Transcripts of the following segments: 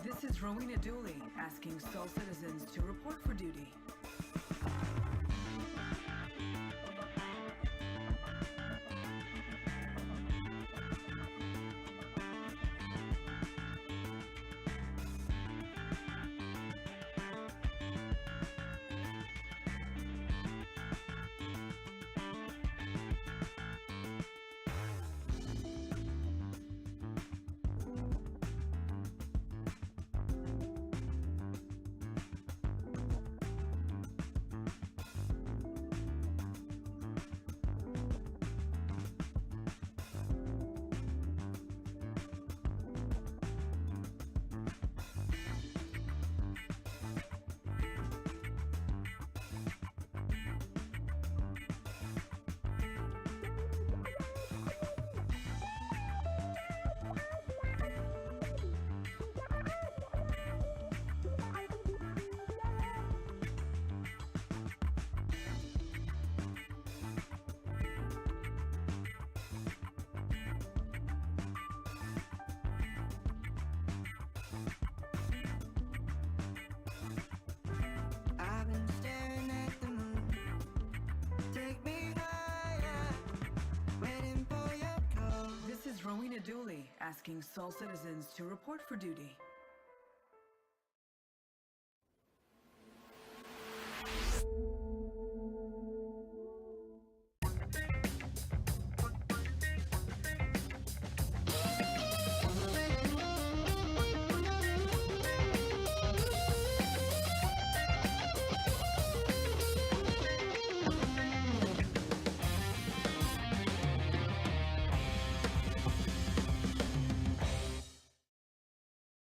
This is Rowena Dooley asking Sol citizens to report for duty. This is Rowena Dooley asking Sol citizens to report for duty.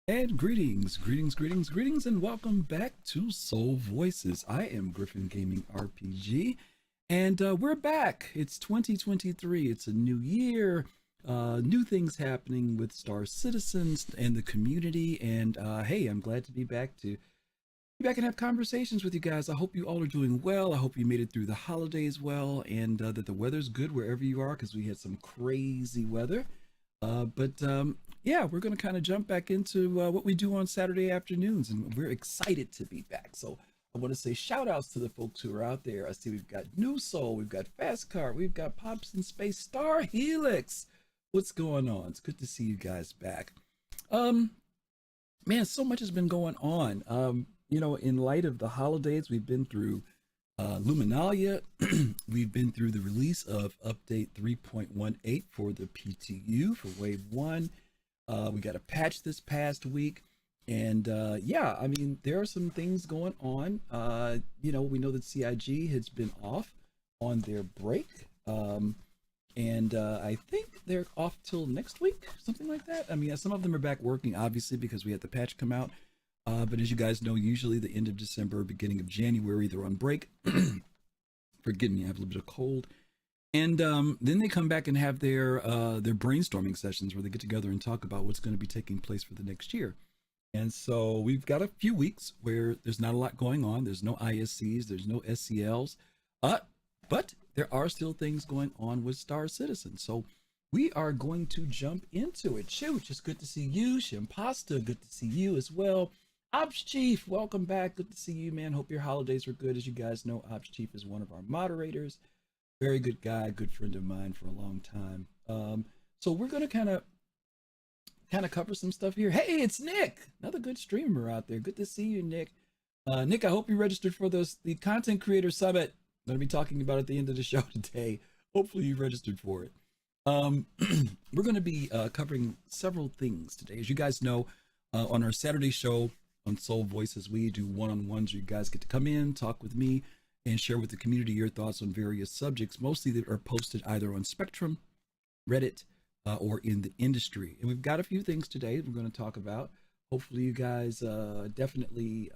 And greetings, and welcome back to Soul Voices. I am GriffinGamingRPG, and we're back. It's 2023. It's a new year, new things happening with Star Citizens and the community. And hey, I'm glad to be back and have conversations with you guys. I hope you all are doing well. I hope you made it through the holidays well, and that the weather's good wherever you are, because we had some crazy weather. Yeah, we're going to kind of jump back into what we do on Saturday afternoons, and we're excited to be back. So I want to say shout outs to the folks who are out there. I see we've got New Soul, we've got Fast Car, we've got Pops in Space, Star Helix. What's going on? It's good to see you guys back. Man, so much has been going on. You know, in light of the holidays, we've been through Luminalia. We've been through the release of update 3.18 for the PTU for wave 1. We got a patch this past week, and yeah, I mean, there are some things going on. You know, we know that CIG has been off on their break, and I think they're off till next week, something like that. I mean, some of them are back working, obviously, because we had the patch come out. But as you guys know, usually the end of December, beginning of January, they're on break. Forgive me, I have a little bit of cold. And then they come back and have their brainstorming sessions where they get together and talk about what's going to be taking place for the next year. And so we've got a few weeks where there's not a lot going on. There's no ISCs, there's no SCLs, but there are still things going on with Star Citizen. So we are going to jump into it. Shoot, it's good to see you. Shimpasta, good to see you as well. Ops Chief, welcome back. Good to see you, man. Hope your holidays were good. As you guys know, Ops Chief is one of our moderators. Very good guy, good friend of mine for a long time. So we're going to kind of cover some stuff here. Hey, it's Nick, another good streamer out there. Good to see you, Nick. Nick, I hope you registered for the Content Creator Summit. I'm going to be talking about at the end of the show today. Hopefully you registered for it. We're going to be covering several things today. As you guys know, on our Saturday show on Soul Voices, we do one-on-ones. You guys get to come in, talk with me, and share with the community your thoughts on various subjects, mostly that are posted either on Spectrum, Reddit, or in the industry. And we've got a few things today we're going to talk about. Hopefully you guys definitely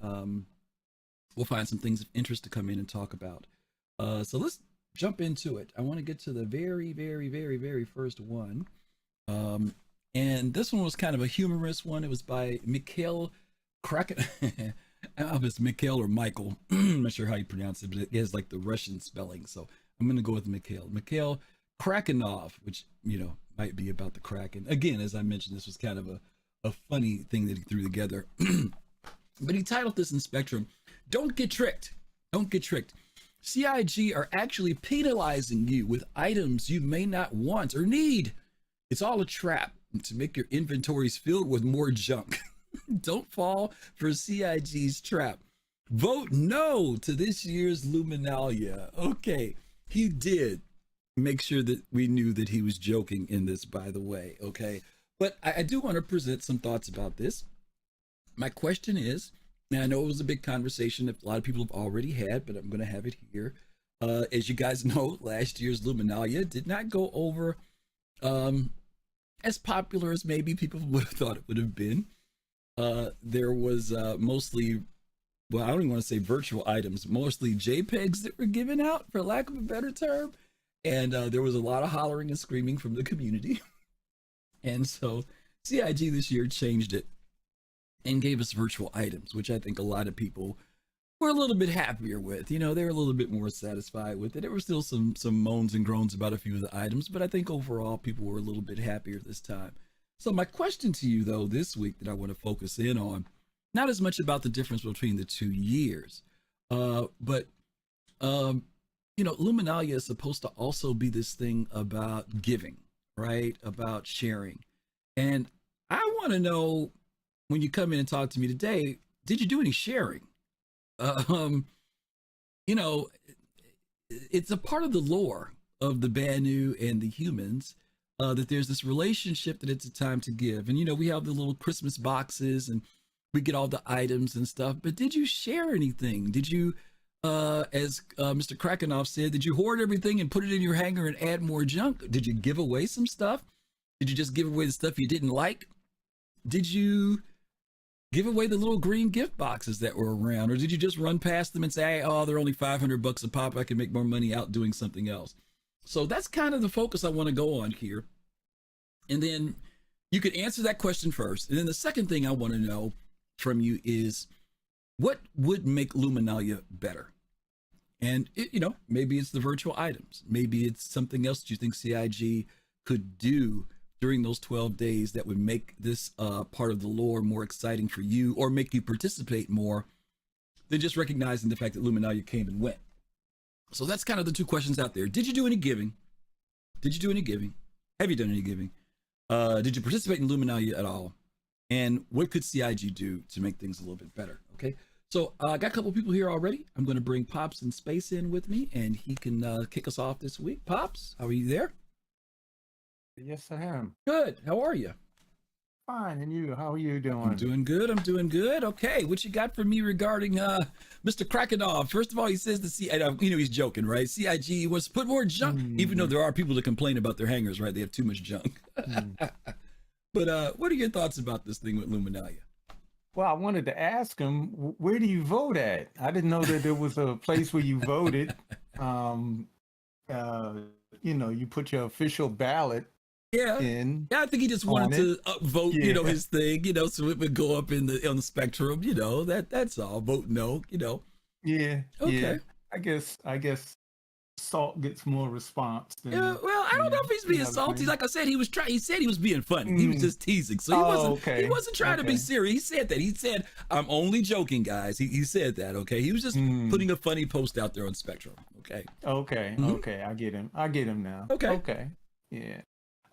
will find some things of interest to come in and talk about. So let's jump into it. I want to get to the very first one. And this one was kind of a humorous one. It was by Mikhail Kraken. I don't know if it's Mikhail or Michael. I'm not sure how you pronounce it, but it has like the Russian spelling. So I'm going to go with Mikhail. Krakenov, which, you know, might be about the Kraken. Again, as I mentioned, this was kind of a a funny thing that he threw together. But he titled this in Spectrum, "Don't Get Tricked. Don't Get Tricked. CIG are actually penalizing you with items you may not want or need. It's all a trap to make your inventories filled with more junk. Don't fall for CIG's trap. Vote no to this year's Luminalia." Okay, he did make sure that we knew that he was joking in this, by the way, okay? But I do want to present some thoughts about this. My question is, and I know it was a big conversation that a lot of people have already had, but I'm going to have it here. As you guys know, last year's Luminalia did not go over as popular as maybe people would have thought it would have been. There was mostly, well, I don't even want to say virtual items, mostly JPEGs that were given out, for lack of a better term. And there was a lot of hollering and screaming from the community. And so CIG this year changed it and gave us virtual items, which I think a lot of people were a little bit happier with. You know, they were a little bit more satisfied with it. There were still some moans and groans about a few of the items, but I think overall people were a little bit happier this time. So my question to you, though, this week that I want to focus in on, not as much about the difference between the 2 years, but you know, Luminalia is supposed to also be this thing about giving, right? About sharing. And I want to know, when you come in and talk to me today, did you do any sharing? You know, it's a part of the lore of the Banu and the humans, that there's this relationship that it's a time to give. And, you know, we have the little Christmas boxes and we get all the items and stuff, but did you share anything? Did you, as Mr. Krakenov said, did you hoard everything and put it in your hangar and add more junk? Did you give away some stuff? Did you just give away the stuff you didn't like? Did you give away the little green gift boxes that were around, or did you just run past them and say, oh, they're only $500 a pop, I can make more money out doing something else? So that's kind of the focus I want to go on here. And then you could answer that question first. And then the second thing I want to know from you is, what would make Luminalia better? And you know, maybe it's the virtual items. Maybe it's something else that you think CIG could do during those 12 days that would make this part of the lore more exciting for you, or make you participate more than just recognizing the fact that Luminalia came and went. So that's kind of the two questions out there. Did you do any giving? Did you do any giving? Have you done any giving? Did you participate in Luminalia at all? And what could CIG do to make things a little bit better? Okay, so I got a couple people here already. I'm going to bring Pops in Space in with me, and he can kick us off this week. Pops, how are you there? Yes, I am. Good. How are you? Fine. And you? How are you doing? I'm doing good. I'm doing good. Okay. What you got for me regarding Mr. Krakenov? First of all, he says you know, he's joking, right? CIG wants to put more junk, even though there are people that complain about their hangars, right? They have too much junk. But what are your thoughts about this thing with Luminalia? Well, I wanted to ask him, where do you vote at? I didn't know that there was a place where you voted. You know, you put your official ballot. Yeah, I think he just wanted to upvote, you know, his thing, you know, so it would go up on the spectrum, you know. That's all. Vote no, you know. Yeah. Okay. Yeah. I guess Salt gets more response than, well, I don't know if he's being salty. Like I said, he said he was being funny. He was just teasing. So he wasn't trying to be serious. He said that. He said, I'm only joking, guys. He said that, okay? He was just putting a funny post out there on Spectrum, okay? Okay. I get him now. Okay. Yeah.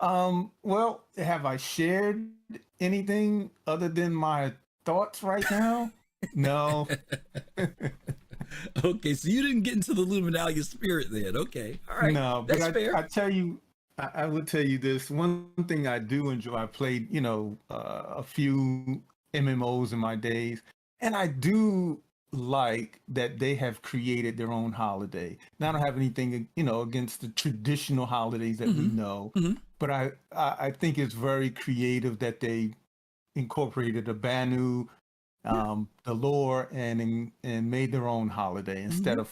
Well, have I shared anything other than my thoughts right now? No. Okay, so you didn't get into the Luminalia spirit then. Okay, all right. No, that's but fair. I tell you, I would tell you this. One thing I do enjoy, I played, you know, a few MMOs in my days, and I do like that they have created their own holiday. Now, I don't have anything, you know, against the traditional holidays that we know, but I think it's very creative that they incorporated a Banu, the lore, and made their own holiday instead of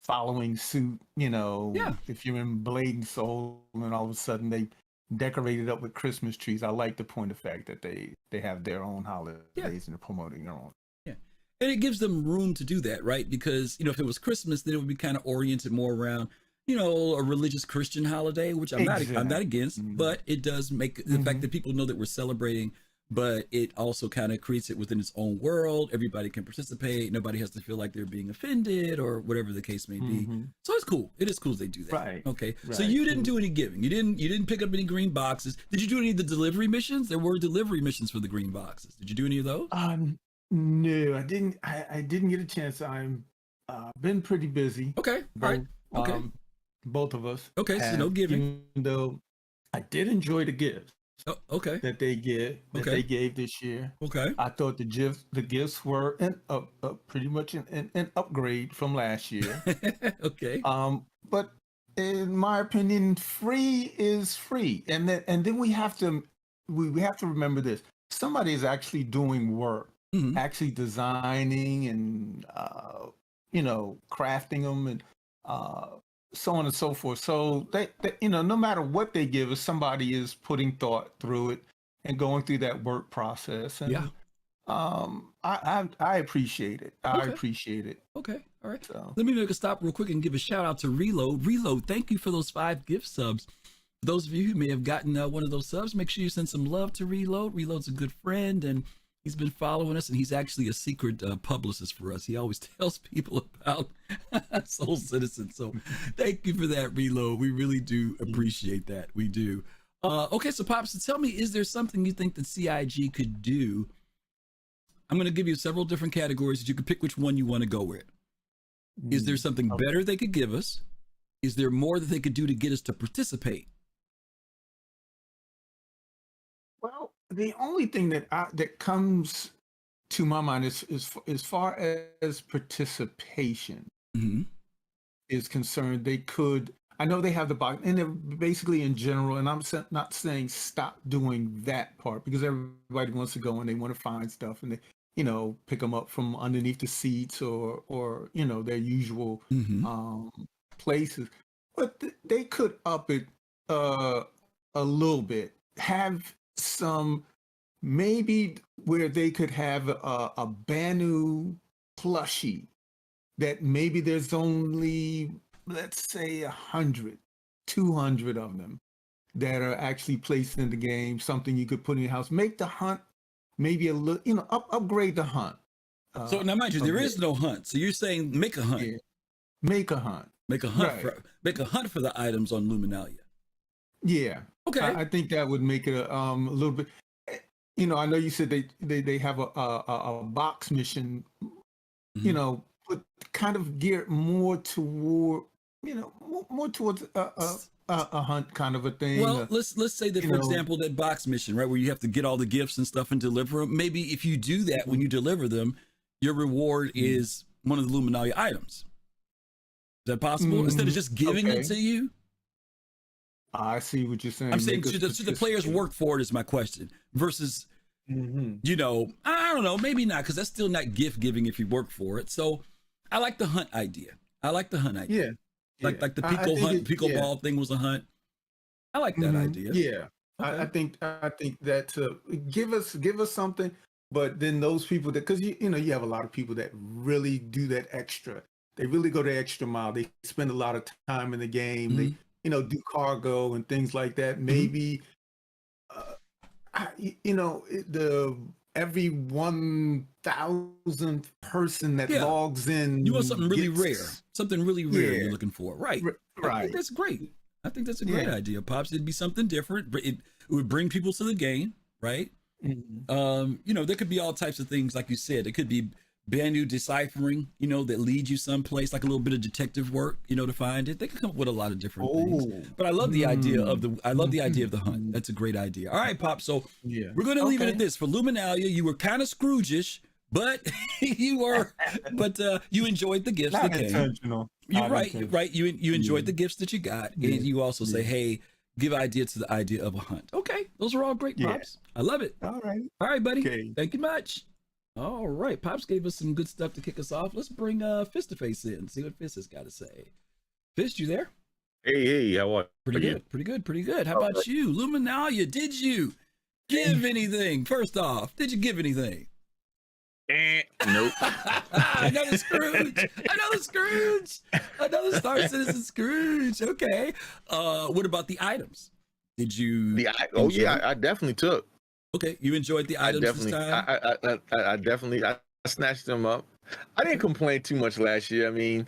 following suit. You know, if you're in Blade and Soul, and all of a sudden they decorated up with Christmas trees. I like the point of fact that they have their own holidays and they're promoting their own. And it gives them room to do that, right? Because, you know, if it was Christmas, then it would be kind of oriented more around, you know, a religious Christian holiday, which I'm not against, but it does make the fact that people know that we're celebrating but it also kind of creates it within its own world. Everybody can participate. Nobody has to feel like they're being offended or whatever the case may be. So it's cool. It is cool they do that. Right. Okay. Right. So you didn't do any giving. You didn't pick up any green boxes. Did you do any of the delivery missions? There were delivery missions for the green boxes. Did you do any of those? No, I didn't. I didn't get a chance. I'm been pretty busy. Okay. All right. Okay. Both of us. Okay. So no giving. Even though I did enjoy the gifts. Oh, okay. That they gave this year. Okay. I thought the gifts were pretty much an upgrade from last year. Okay. But in my opinion, free is free, and then we have to remember this: somebody is actually doing work, actually designing and crafting them and so on and so forth. So they no matter what they give us, somebody is putting thought through it and going through that work process. And I appreciate it. I appreciate it. Okay. All right. So let me make a stop real quick and give a shout out to Reload. Reload, thank you for those 5 gift subs. For those of you who may have gotten one of those subs, make sure you send some love to Reload. Reload's a good friend, and he's been following us, and he's actually a secret publicist for us. He always tells people about Soul Citizen. So thank you for that, Reload. We really do appreciate that. We do. Okay, so Pops, tell me, is there something you think that CIG could do? I'm going to give you several different categories that you can pick which one you want to go with. Is there something better they could give us? Is there more that they could do to get us to participate? Well, the only thing that comes to my mind is as far as participation is concerned, they could. I know they have the box, and they're basically in general. And I'm not saying stop doing that part, because everybody wants to go and they want to find stuff, and they pick them up from underneath the seats or their usual places. But they could up it a little bit. Have some, maybe where they could have a Banu plushie that maybe there's only, let's say 100, 200 of them that are actually placed in the game, something you could put in your house. Make the hunt maybe a little, upgrade the hunt. So now mind you, there is no hunt. So you're saying make a hunt. Yeah. Make a hunt. Make a hunt for the items on Luminalia. Yeah. Okay. I think that would make it a little bit. I know you said they have a box mission. But kind of geared more toward more towards a hunt kind of a thing. Well, let's say that, for example, that box mission, right, where you have to get all the gifts and stuff and deliver them. Maybe if you do that when you deliver them, your reward is one of the Luminalia items. Is that possible? Instead of just giving it to you? I see what you're saying. I'm saying should the players work for it is my question. Versus, I don't know, maybe not, because that's still not gift giving if you work for it. So I like the hunt idea. Yeah. Like the pickleball thing was a hunt. I like that idea. Yeah. Okay. I think that give us something, but then those people that, because you have a lot of people that really do that extra. They really go the extra mile. They spend a lot of time in the game. They do cargo and things like that. Maybe every 1,000th person that logs in, you want something really rare. Something really rare you're looking for. Right. I think that's great. I think that's a great idea, Pops. It'd be something different. It would bring people to the game, right? There could be all types of things, like you said. It could be Banu deciphering, that leads you someplace, like a little bit of detective work, to find it. They can come up with a lot of different things. But I love the idea of the hunt. That's a great idea. All right, Pop. So we're going to leave it at this. For Luminalia, you were kind of Scrooge-ish, but you enjoyed the gifts that came. Intentional. You're right. You enjoyed the gifts that you got, and you also say, hey, give idea to the idea of a hunt. Okay, those are all great, Pops. I love it. All right, buddy. Okay. Thank you much. All right, Pops gave us some good stuff to kick us off. Let's bring Fist to Face in and see what Fist has got to say. Fist, you there? Hey, how are you? Pretty good. How about you? Luminalia, did you give anything? First off, did you give anything? Nope. Another Scrooge. Another Star Citizen Scrooge. Okay. What about the items? Did you? I definitely took. Okay, you enjoyed the items this time? I definitely I snatched them up. I didn't complain too much last year. I mean,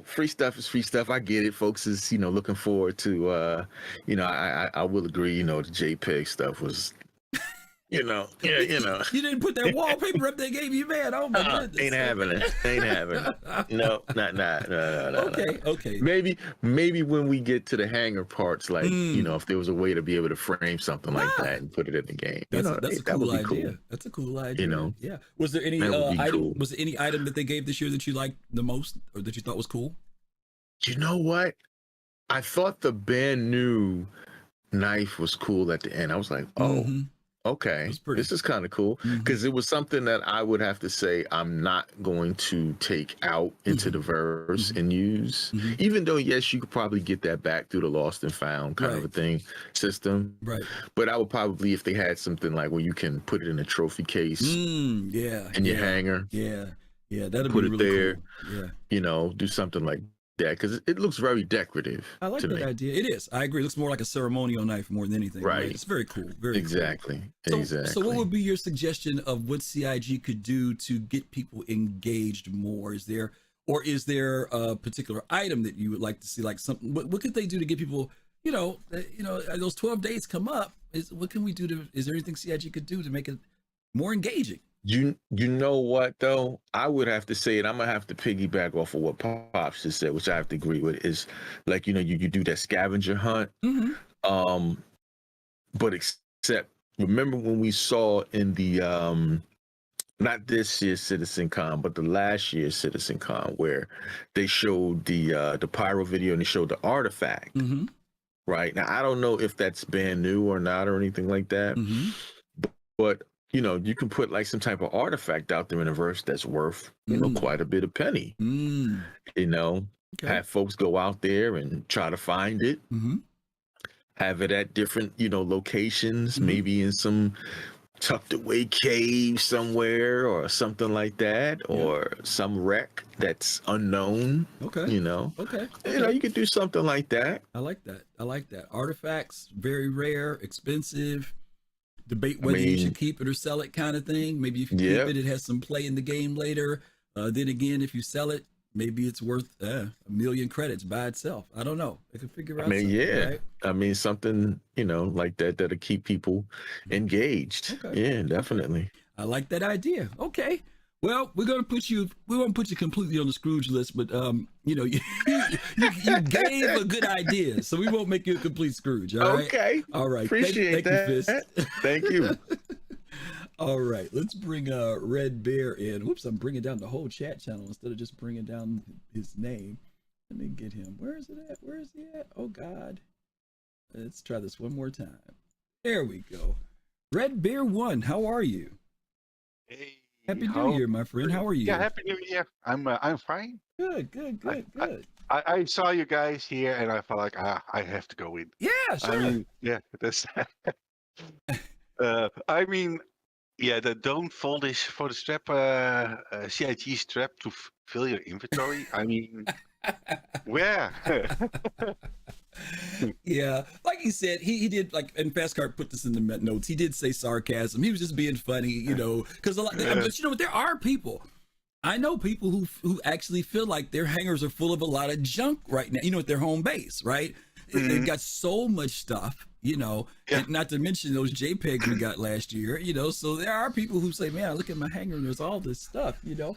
free stuff is free stuff. I get it. Folks is, looking forward to I will agree, the JPEG stuff was You didn't put that wallpaper up they gave you, man. Oh my goodness. Ain't having it. No, no. Okay. Maybe when we get to the hanger parts, like, if there was a way to be able to frame something like that and put it in the game. That's a cool idea. Cool. That's a cool idea. Yeah. Was there any item? Was there any item that they gave this year that you liked the most, or that you thought was cool? You know what? I thought the brand new knife was cool at the end. I was like, oh. Okay, this is kind of cool because it was something that I would have to say I'm not going to take out into the verse and use, even though, yes, you could probably get that back through the lost and found kind of a thing system. Right. But I would probably, if they had something like where you can put it in a trophy case in your hanger. Yeah, that'd put be it really there. Cool. Yeah. Do something like that because it looks very decorative. I like that idea. It is. I agree. It looks more like a ceremonial knife more than anything. Right. It's very cool. Very exactly. Cool. Exactly. So what would be your suggestion of what CIG could do to get people engaged more? Is there a particular item that you would like to see, like something? What could they do to get people? Those 12 days come up. What can we do is there anything CIG could do to make it more engaging? You know what though? I would have to say it. I'm gonna have to piggyback off of what Pops just said, which I have to agree with. Is like you do that scavenger hunt, but except remember when we saw in the not this year's CitizenCon, but the last year's CitizenCon where they showed the pyro video and they showed the artifact. Right now, I don't know if that's brand new or not or anything like that, but you can put like some type of artifact out there in a verse that's worth, quite a bit of penny. Have folks go out there and try to find it, have it at different, locations, maybe in some tucked away cave somewhere or something like that, or some wreck that's unknown. Okay. You could do something like that. I like that. Artifacts, very rare, expensive. Debate whether you should keep it or sell it, kind of thing. Maybe if you keep it, it has some play in the game later. Then again, if you sell it, maybe it's worth 1 million credits by itself. I don't know. They can figure out. Right? I mean, something like that that'll keep people engaged. Okay. Yeah, definitely. I like that idea. Okay. Well, we won't put you completely on the Scrooge list, but you gave a good idea, so we won't make you a complete Scrooge. All right. Okay. All right. Appreciate that. You, Fist. Thank you. All right. Let's bring Red Bear in. Whoops! I'm bringing down the whole chat channel instead of just bringing down his name. Let me get him. Where is it at? Where is he at? Oh God. Let's try this one more time. There we go. Red Bear 1. How are you? Hey. Happy New Year, my friend. How are you? Yeah, Happy New Year. I'm fine. Good. I saw you guys here, and I felt like I have to go in. Yeah, sure. I mean, that's. Don't fold this for the strap, CIG strap to fill your inventory. I mean, where? Yeah, like he said, he did, like, and Fastcart put this in the notes. He did say sarcasm. He was just being funny, because but there are people. I know people who actually feel like their hangars are full of a lot of junk right now. At their home base, right? They've got so much stuff, and not to mention those JPEGs we got last year, So there are people who say, "Man, I look at my hangar and there's all this stuff," Yeah.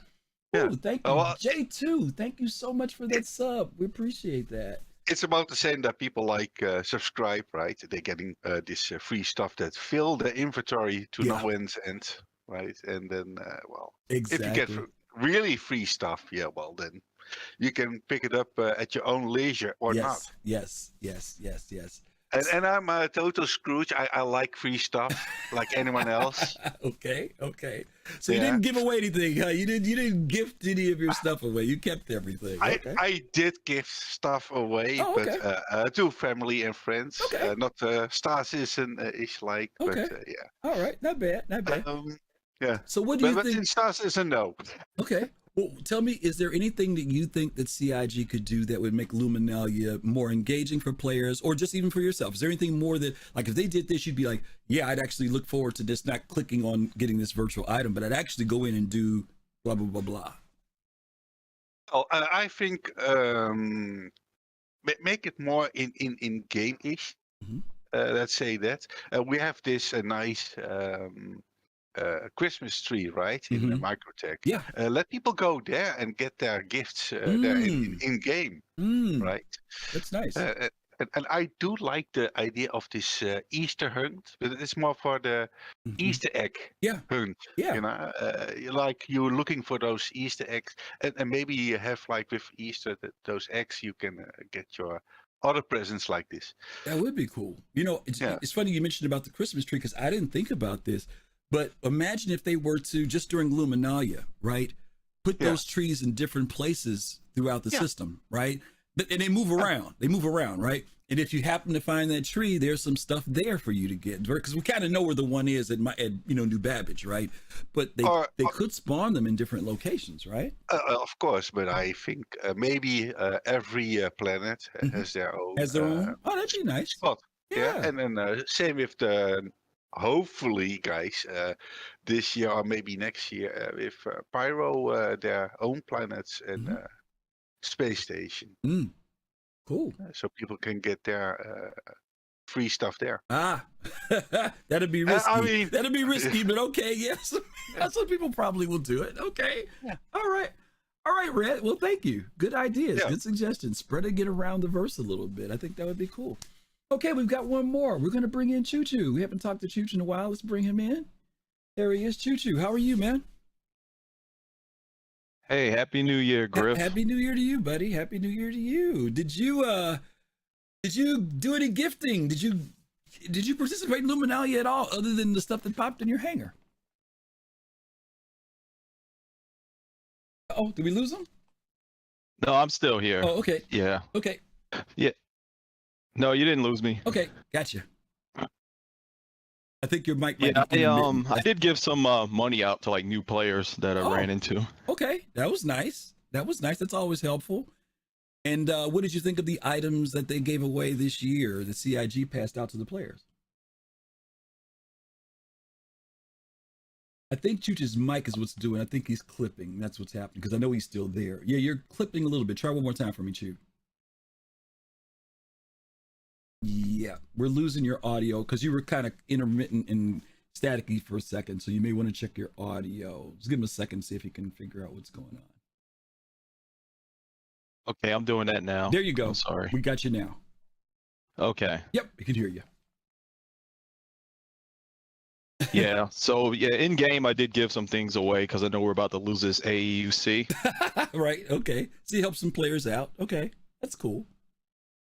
Ooh, thank you, J2. Thank you so much for that sub. We appreciate that. It's about the same that people subscribe, right? They're getting this free stuff that fill the inventory to no end's end, right? And then, exactly. If you get really free stuff, then you can pick it up at your own leisure or not. Yes. And I'm a total Scrooge. I like free stuff like anyone else. Okay. So you didn't give away anything, huh? You didn't gift any of your stuff away. You kept everything. Okay. I did give stuff away, but to family and friends. Okay. Not Stasis and ish like. Okay. But all right. Not bad. Yeah. So what do you think? Stasis is a no. Okay. Well, tell me, is there anything that you think that CIG could do that would make Luminalia more engaging for players, or just even for yourself? Is there anything more that, like, if they did this, you'd be like, yeah, I'd actually look forward to this, not clicking on getting this virtual item, but I'd actually go in and do blah, blah, blah, blah. Oh, I think make it more in game-ish. Mhm. Let's say that. We have this nice Christmas tree, right, in Mhm. Microtech. Yeah. Let people go there and get their gifts there in game, right? That's nice. And I do like the idea of this Easter hunt, but it's more for the Easter egg Yeah. hunt. Yeah. You know, like you're looking for those Easter eggs, and maybe you have like with Easter those eggs you can get your other presents like this. That would be cool. You know, Yeah. it's funny you mentioned about the Christmas tree, because I didn't think about this, but imagine if they were to, just during Luminalia, right, put Yeah. those trees in different places throughout the Yeah. system, right? And they move around. They move around, right? And if you happen to find that tree, there's some stuff there for you to get, because we kind of know where the one is at New Babbage, right? But they could spawn them in different locations, right? Of course, but I think maybe every planet has their own Has their own. Oh, that'd be nice. spot. Yeah. And then same with the hopefully, guys, this year or maybe next year with Pyro, their own planets and space station, Cool. so people can get their free stuff there. Ah, that'd be risky. I mean- that'd be risky, but okay, yes. Some people probably will do it. Okay. Yeah. All right, Red. Well, thank you. Good ideas. Yeah. Good suggestions. Spread it around the verse a little bit. I think that would be cool. Okay, we've got one more. We're going to bring in Choo Choo. We haven't talked to Choo Choo in a while. Let's bring him in. There he is. Choo Choo, how are you, man? Hey, Happy New Year, Griff. Happy New Year to you, buddy. Happy New Year to you. Did you do any gifting? Did you participate in Luminalia at all, other than the stuff that popped in your hangar? Oh, did we lose him? No, I'm still here. Oh, okay. Yeah. Okay. Yeah. No, you didn't lose me. Okay. Gotcha. I think your mic might Yeah, be intermittent. I did give some money out to like new players that I ran into. Okay. That was nice. That's always helpful. And what did you think of the items that they gave away this year, the CIG passed out to the players? I think Chooch's mic is what's doing. I think he's clipping. That's what's happening, because I know he's still there. Yeah, you're clipping a little bit. Try one more time for me, Choo. Yeah, we're losing your audio because you were kind of intermittent and staticky for a second, so you may want to check your audio. Just give him a second, see if he can figure out what's going on. Okay, I'm doing that now. There you go. I'm sorry. We got you now. Okay. Yep, we can hear you. Yeah. So yeah, in game I did give some things away because I know we're about to lose this AEUC. Right. Okay. See, help some players out. Okay, that's cool.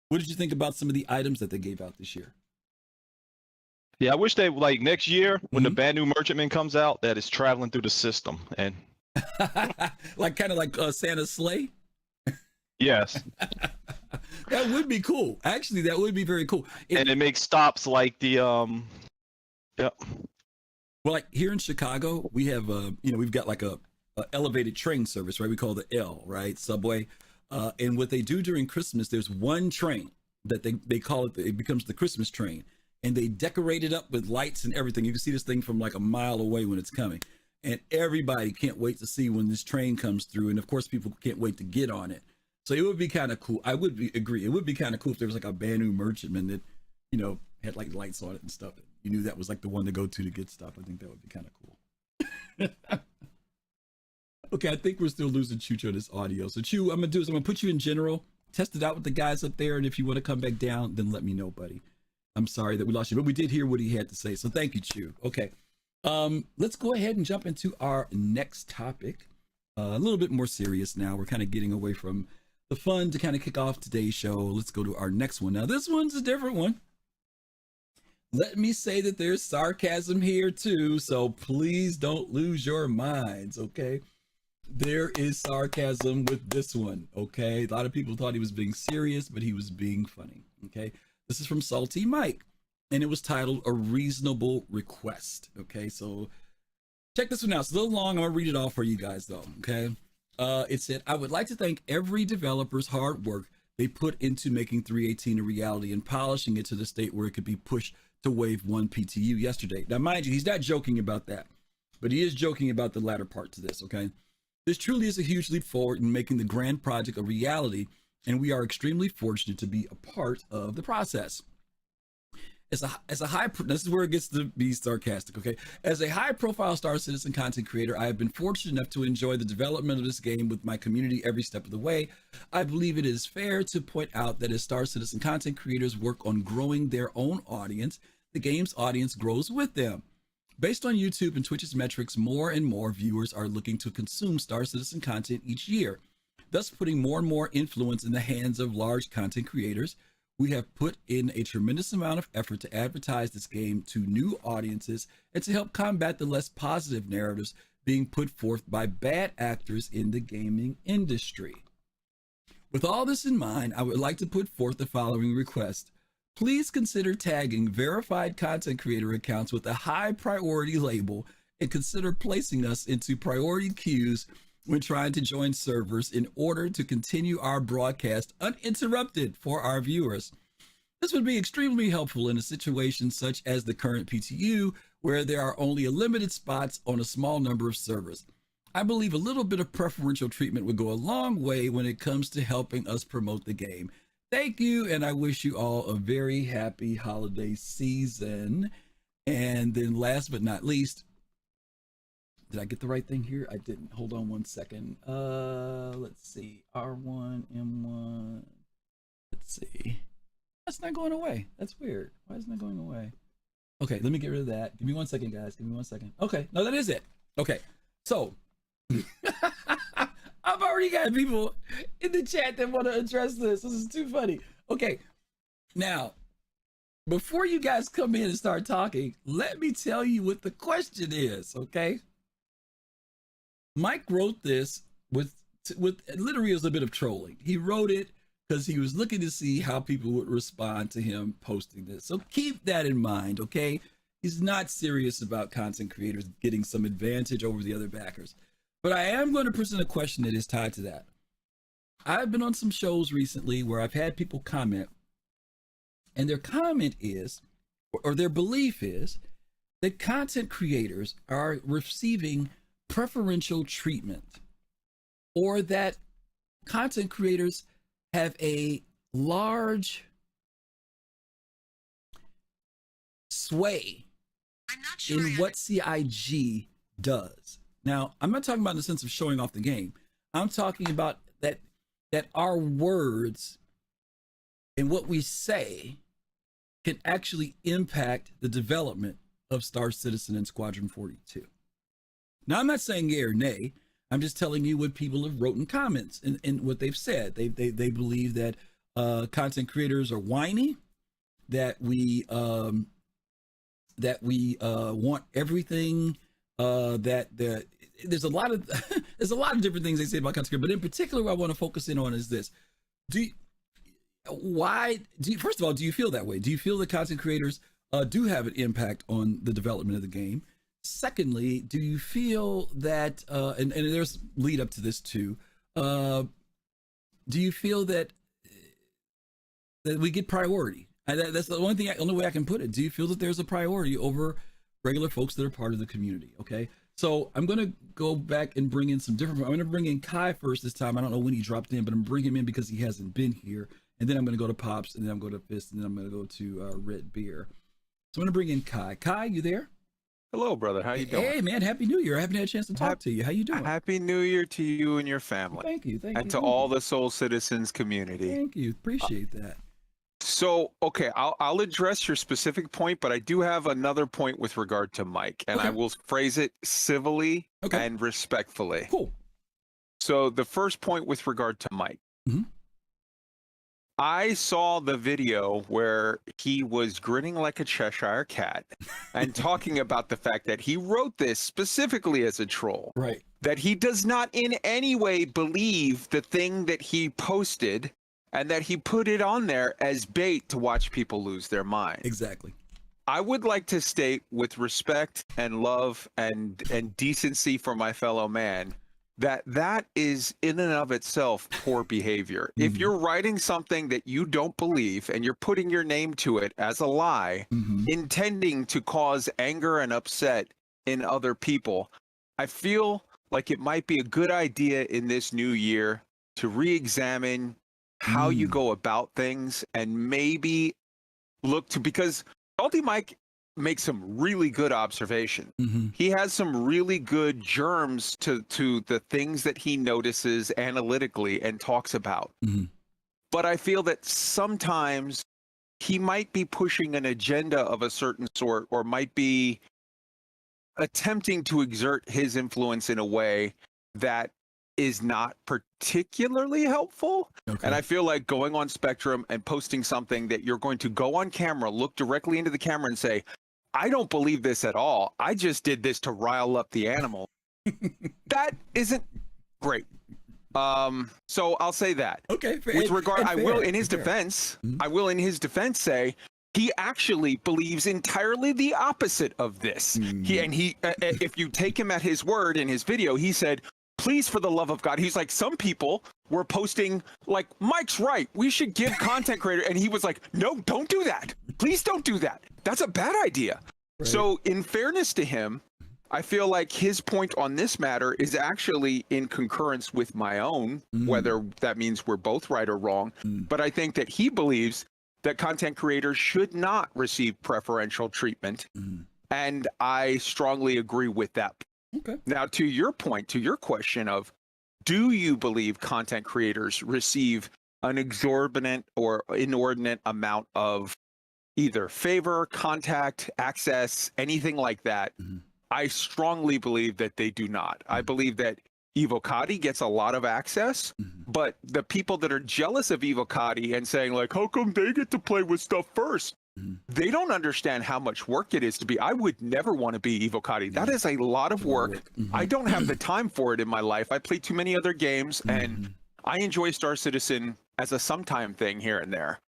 What did you think about some of the items that they gave out this year? Yeah, I wish they like next year when the bad new merchantman comes out that it's traveling through the system and like kind of like Santa's sleigh. yes, That would be cool. Actually, that would be very cool. and it makes stops like the Yep. Well, like here in Chicago, we have we've got like a elevated train service, right? We call the L, right? Subway. And what they do during Christmas, there's one train that they call it becomes the Christmas train, and they decorate it up with lights and everything. You can see this thing from like a mile away when it's coming, and everybody can't wait to see when this train comes through. And of course, people can't wait to get on it. So it would be kind of cool. I would agree. It would be kind of cool if there was like a brand new merchantman that, had like lights on it and stuff. You knew that was like the one to go to get stuff. I think that would be kind of cool. Okay, I think we're still losing Choo on this audio. So Choo, I'm gonna put you in general, test it out with the guys up there, and if you want to come back down, then let me know, buddy. I'm sorry that we lost you, but we did hear what he had to say. So thank you, Choo. Okay. Let's go ahead and jump into our next topic. A little bit more serious now. We're kind of getting away from the fun to kind of kick off today's show. Let's go to our next one. Now, this one's a different one. Let me say that there's sarcasm here too, so please don't lose your minds, okay? There is sarcasm with this one, okay? A lot of people thought he was being serious, but he was being funny, okay? This is from SaltEMike, and it was titled A Reasonable Request, okay? So check this one out. It's a little long. I'm gonna read it all for you guys though, okay? It said, I would like to thank every developer's hard work they put into making 3.18 a reality and polishing it to the state where it could be pushed to Wave 1 PTU yesterday. Now, mind you, he's not joking about that, but he is joking about the latter part to this, okay? This truly is a huge leap forward in making the grand project a reality, and we are extremely fortunate to be a part of the process. As a high, this is where it gets to be sarcastic, okay? As a high-profile Star Citizen content creator, I have been fortunate enough to enjoy the development of this game with my community every step of the way. I believe it is fair to point out that as Star Citizen content creators work on growing their own audience, the game's audience grows with them. Based on YouTube and Twitch's metrics, more and more viewers are looking to consume Star Citizen content each year, thus putting more and more influence in the hands of large content creators. We have put in a tremendous amount of effort to advertise this game to new audiences and to help combat the less positive narratives being put forth by bad actors in the gaming industry. With all this in mind, I would like to put forth the following request. Please consider tagging verified content creator accounts with a high priority label and consider placing us into priority queues when trying to join servers in order to continue our broadcast uninterrupted for our viewers. This would be extremely helpful in a situation such as the current PTU, where there are only limited spots on a small number of servers. I believe a little bit of preferential treatment would go a long way when it comes to helping us promote the game. Thank you, and I wish you all a very happy holiday season. And then last but not least, did I get the right thing here? I didn't. Hold on one second. Let's see. R1, M1. Let's see. That's not going away. That's weird. Why isn't that going away? Okay, let me get rid of that. Give me 1 second, guys. Give me 1 second. Okay, no, that is it. Okay, so I've already got people in the chat that want to address this. This is too funny. Okay, now, before you guys come in and start talking, let me tell you what the question is, okay? Mike wrote this with literally, it was a bit of trolling. He wrote it because he was looking to see how people would respond to him posting this. So keep that in mind, okay? He's not serious about content creators getting some advantage over the other backers. But I am going to present a question that is tied to that. I've been on some shows recently where I've had people comment, and their comment is, or their belief is, that content creators are receiving preferential treatment, or that content creators have a large sway in what CIG does. Now, I'm not talking about in the sense of showing off the game. I'm talking about that our words and what we say can actually impact the development of Star Citizen and Squadron 42. Now, I'm not saying yay or nay. I'm just telling you what people have wrote in comments and what they've said. They believe that content creators are whiny, that we want everything. There's a lot of different things they say about content creators, but in particular, what I want to focus in on is this: first of all, do you feel that way? Do you feel that content creators do have an impact on the development of the game? Secondly, do you feel that, and there's lead up to this too, do you feel that we get priority? That's the only way I can put it. Do you feel that there's a priority over regular folks that are part of the community? Okay, so I'm going to go back and bring in some different, I'm going to bring in Kai first this time. I don't know when he dropped in, but I'm bringing him in because he hasn't been here. And then I'm going to go to Pops, and then I'm going to Fist, and then I'm going to go to Red Beer. So I'm going to bring in Kai. Kai, you there? Hello, brother. How you doing? Hey, man. Happy New Year. I haven't had a chance to talk to you. How you doing? Happy New Year to you and your family. Thank you. And to all the Soul Citizens community. Thank you. Appreciate that. So, okay, I'll address your specific point, but I do have another point with regard to Mike, and I will phrase it civilly and respectfully. Cool. So the first point with regard to Mike. Mm-hmm. I saw the video where he was grinning like a Cheshire cat and talking about the fact that he wrote this specifically as a troll. Right. That he does not in any way believe the thing that he posted and that he put it on there as bait to watch people lose their mind. Exactly. I would like to state with respect and love and decency for my fellow man that is in and of itself poor behavior. If you're writing something that you don't believe and you're putting your name to it as a lie, intending to cause anger and upset in other people, I feel like it might be a good idea in this new year to re-examine how you go about things and maybe look to, because SaltEMike makes some really good observation. He has some really good germs to the things that he notices analytically and talks about. But I feel that sometimes he might be pushing an agenda of a certain sort, or might be attempting to exert his influence in a way that is not particularly helpful. And I feel like going on Spectrum and posting something that you're going to go on camera, look directly into the camera and say, I don't believe this at all. I just did this to rile up the animal. That isn't great. So I'll say that. Okay. With regard, I will in his defense say he actually believes entirely the opposite of this. If you take him at his word in his video, he said, please, for the love of God. He's like, some people were posting like, Mike's right, we should give content creator. And he was like, no, don't do that. Please don't do that. That's a bad idea. Right. So in fairness to him, I feel like his point on this matter is actually in concurrence with my own, whether that means we're both right or wrong. But I think that he believes that content creators should not receive preferential treatment. And I strongly agree with that. Okay. Now, to your point, to your question of, do you believe content creators receive an exorbitant or inordinate amount of either favor, contact, access, anything like that? I strongly believe that they do not. I believe that Evocati gets a lot of access, but the people that are jealous of Evocati and saying like, how come they get to play with stuff first? They don't understand how much work it is to be. I would never want to be Evocati. That is a lot of work. I don't have the time for it in my life. I play too many other games, and I enjoy Star Citizen as a sometime thing here and there.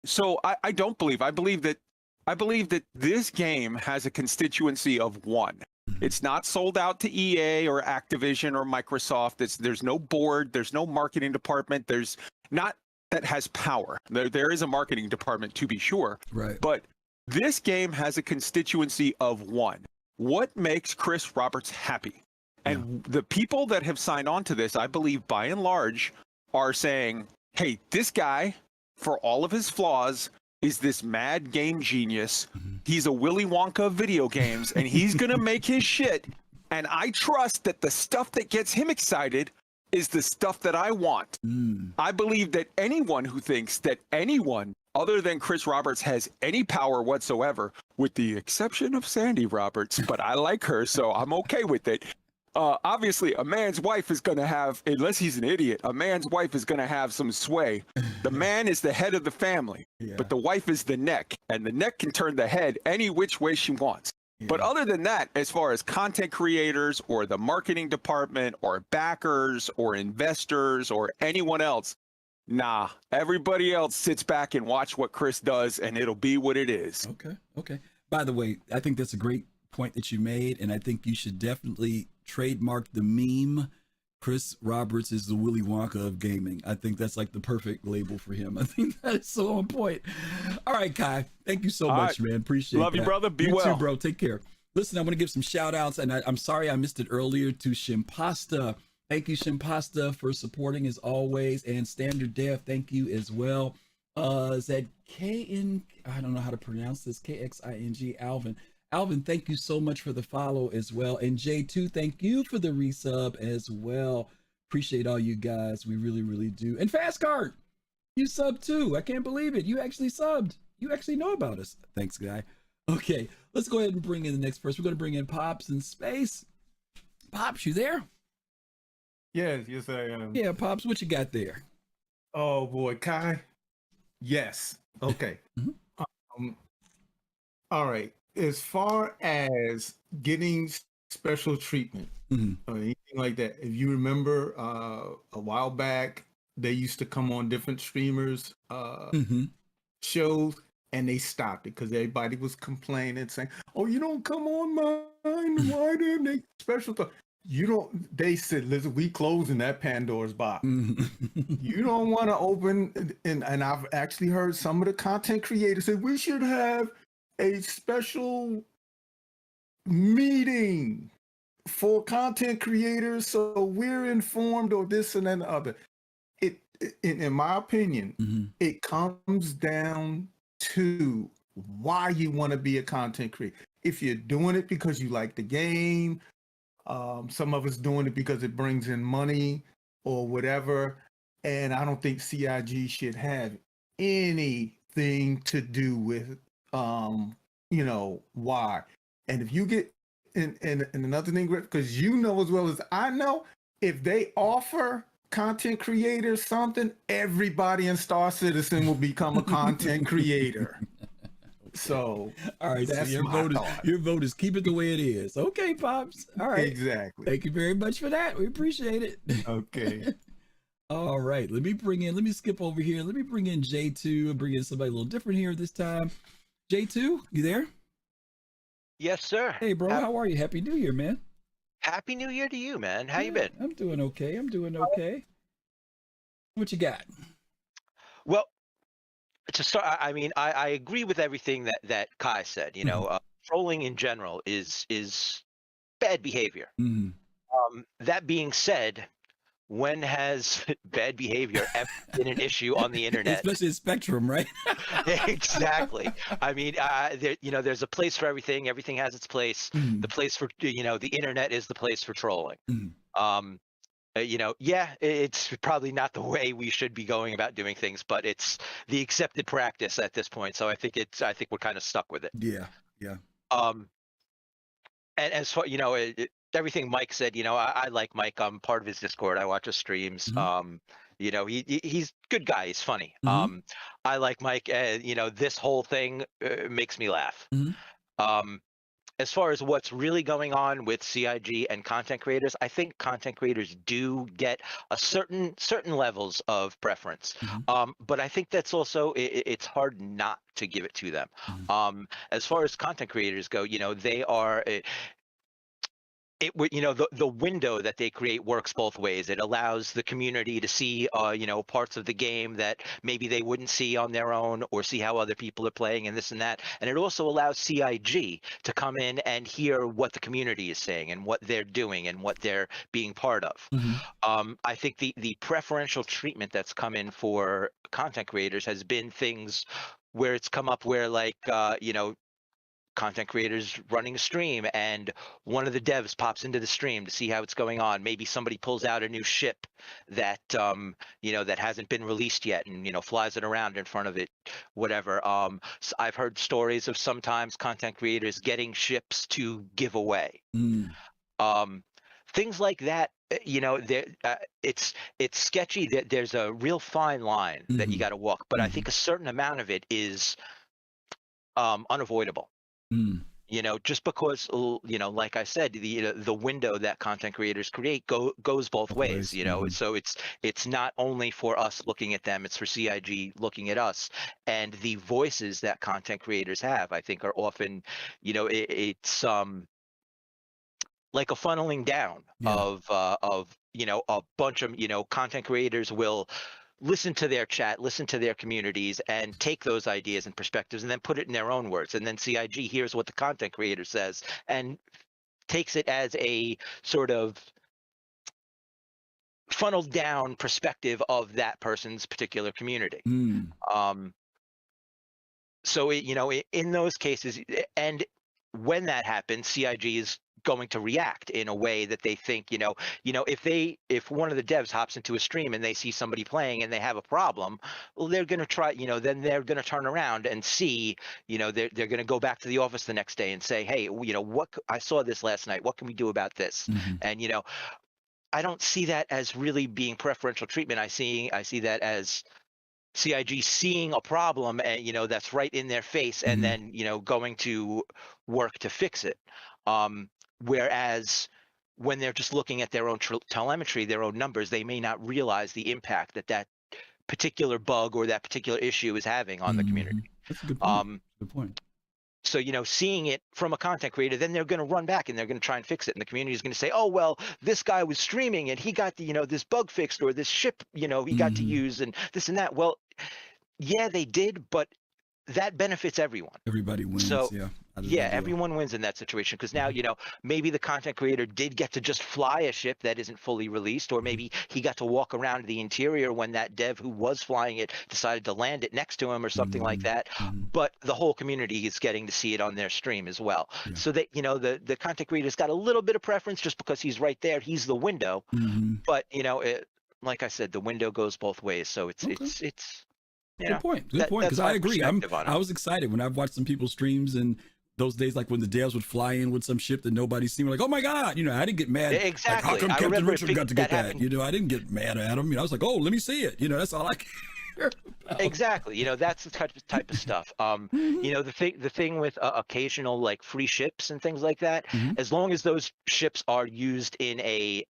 So I don't believe. I believe that this game has a constituency of one. It's not sold out to EA or Activision or Microsoft. There's no board. There's no marketing department. There's not that has power. There is a marketing department, to be sure. Right. But this game has a constituency of one. What makes Chris Roberts happy? And the people that have signed on to this, I believe by and large, are saying, hey, this guy, for all of his flaws, is this mad game genius. He's a Willy Wonka of video games, and he's going to make his shit. And I trust that the stuff that gets him excited is the stuff that I want. I believe that anyone who thinks that anyone other than Chris Roberts has any power whatsoever, with the exception of Sandy Roberts, but I like her, so I'm okay with it. Obviously, a man's wife is going to have, unless he's an idiot, a man's wife is going to have some sway. The man is the head of the family, but the wife is the neck, and the neck can turn the head any which way she wants. But other than that, as far as content creators or the marketing department or backers or investors or anyone else, nah, everybody else sits back and watch what Chris does, and it'll be what it is. Okay. By the way, I think that's a great point that you made, and I think you should definitely trademark the meme. Chris Roberts is the Willy Wonka of gaming. I think that's like the perfect label for him. I think that is so on point. All right, Kai, thank you so much, man. Appreciate it. Love you, brother. Be well. You too, bro. Take care. Listen, I want to give some shout outs, and I'm sorry I missed it earlier, to Shimpasta. Thank you, Shimpasta, for supporting as always, and Standard Dev, thank you as well. Is that I don't know how to pronounce this, KXING, Alvin, thank you so much for the follow as well. And J2, thank you for the resub as well. Appreciate all you guys. We really, really do. And Fastcard, you subbed too. I can't believe it. You actually subbed. You actually know about us. Thanks, guy. Okay, let's go ahead and bring in the next person. We're going to bring in Pops in space. Pops, you there? Yes, I am. Yeah, Pops, what you got there? Oh, boy, Kai. Yes. Okay. All right. As far as getting special treatment or anything like that, if you remember a while back, they used to come on different streamers shows, and they stopped it because everybody was complaining, saying, oh, you don't come on mine. Why didn't they special stuff? you don't. They said, "Listen, we closing that Pandora's box. You don't want to open." And I've actually heard some of the content creators say we should have a special meeting for content creators so we're informed, or this and then the other. In my opinion, it comes down to why you want to be a content creator. If you're doing it because you like the game, some of us doing it because it brings in money or whatever. And I don't think CIG should have anything to do with, why. And if you get, and another thing, because you know as well as I know, if they offer content creators something, everybody in Star Citizen will become a content creator. So, all right, that's so thought. your vote is keep it the way it is. Okay, Pops. All right. Exactly. Thank you very much for that. We appreciate it. Okay. All right. Let me skip over here. Let me bring in J2 and bring in somebody a little different here this time. J2, you there? Yes, sir. Hey, bro. How are you? Happy New Year, man. Happy New Year to you, man. How you been? I'm doing okay. What you got? Well, to start, I mean, I agree with everything that Kai said. You know, trolling in general is bad behavior. That being said, when has bad behavior ever been an issue on the internet? Especially in Spectrum, right? Exactly. I mean, there's a place for everything. Everything has its place. The place for, the internet is the place for trolling. It's probably not the way we should be going about doing things, but it's the accepted practice at this point. So I think we're kind of stuck with it. Yeah. And as far, everything Mike said, I like Mike. I'm part of his Discord. I watch his streams. He's a good guy. He's funny. I like Mike. This whole thing makes me laugh. As far as what's really going on with CIG and content creators, I think content creators do get a certain levels of preference. But I think that's also, it's hard not to give it to them. As far as content creators go, they are... the window that they create works both ways. It allows the community to see parts of the game that maybe they wouldn't see on their own, or see how other people are playing and this and that. And it also allows CIG to come in and hear what the community is saying and what they're doing and what they're being part of. I think the preferential treatment that's come in for content creators has been things where it's come up where, like, content creators running a stream and one of the devs pops into the stream to see how it's going on. Maybe somebody pulls out a new ship that that hasn't been released yet and flies it around in front of it, whatever. So I've heard stories of sometimes content creators getting ships to give away. Things like that. It's sketchy. That there's a real fine line that you got to walk, but I think a certain amount of it is unavoidable. Just because, like I said, the window that content creators create goes both ways, so it's not only for us looking at them, it's for CIG looking at us. And the voices that content creators have, I think, are often, it's like a funneling down of a bunch of, content creators will listen to their chat, listen to their communities, and take those ideas and perspectives and then put it in their own words. And then CIG hears what the content creator says and takes it as a sort of funneled down perspective of that person's particular community. So, in those cases, and when that happens, CIG is going to react in a way that they think, if one of the devs hops into a stream and they see somebody playing and they have a problem, well, they're going to try, then they're going to turn around and see, they're going to go back to the office the next day and say, hey, what, I saw this last night. What can we do about this? And, I don't see that as really being preferential treatment. I see that as CIG seeing a problem and, that's right in their face, and then, going to work to fix it. Whereas when they're just looking at their own telemetry, their own numbers, they may not realize the impact that particular bug or that particular issue is having on the community. That's a good point. Good point. So, seeing it from a content creator, then they're going to run back and they're going to try and fix it. And the community is going to say, oh, well, this guy was streaming and he got the, this bug fixed, or this ship, he got to use, and this and that. Well, yeah, they did, but that benefits everyone. Everybody wins. So, yeah, everyone wins in that situation, because now, maybe the content creator did get to just fly a ship that isn't fully released, or maybe he got to walk around the interior when that dev who was flying it decided to land it next to him or something like that. But the whole community is getting to see it on their stream as well. Yeah. So that, the content creator's got a little bit of preference just because he's right there. He's the window. But, like I said, the window goes both ways. So it's Good point. Because I agree. I was excited when I've watched some people's streams and those days, like when the devs would fly in with some ship that nobody's seen, like, oh my God, I didn't get mad. Exactly. Like, how come Captain Richard got to get that? Happened. I didn't get mad at him. I was like, oh, let me see it. That's all I care about. Exactly. That's the type of stuff. The thing with occasional like free ships and things like that, as long as those ships are used in a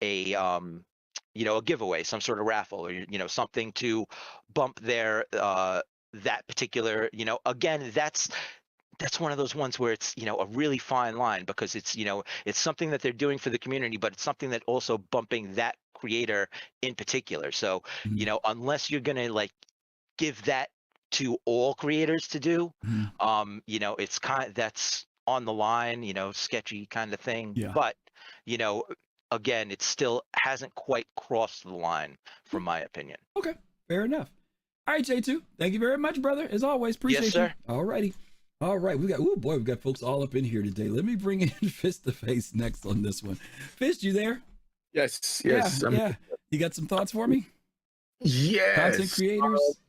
giveaway, some sort of raffle, or something to bump their that particular, again, that's one of those ones where it's a really fine line, because it's it's something that they're doing for the community, but it's something that also bumping that creator in particular. So unless you're gonna like give that to all creators to do, it's that's on the line, sketchy kind of thing. Yeah. But again, it still hasn't quite crossed the line, from my opinion. Okay, fair enough. All right, J2, thank you very much, brother. As always, appreciate you. Sir. All righty. All right, we've got folks all up in here today. Let me bring in Fist to Face next on this one. Fist, you there? Yes. Yeah. You got some thoughts for me? Yes. Content creators?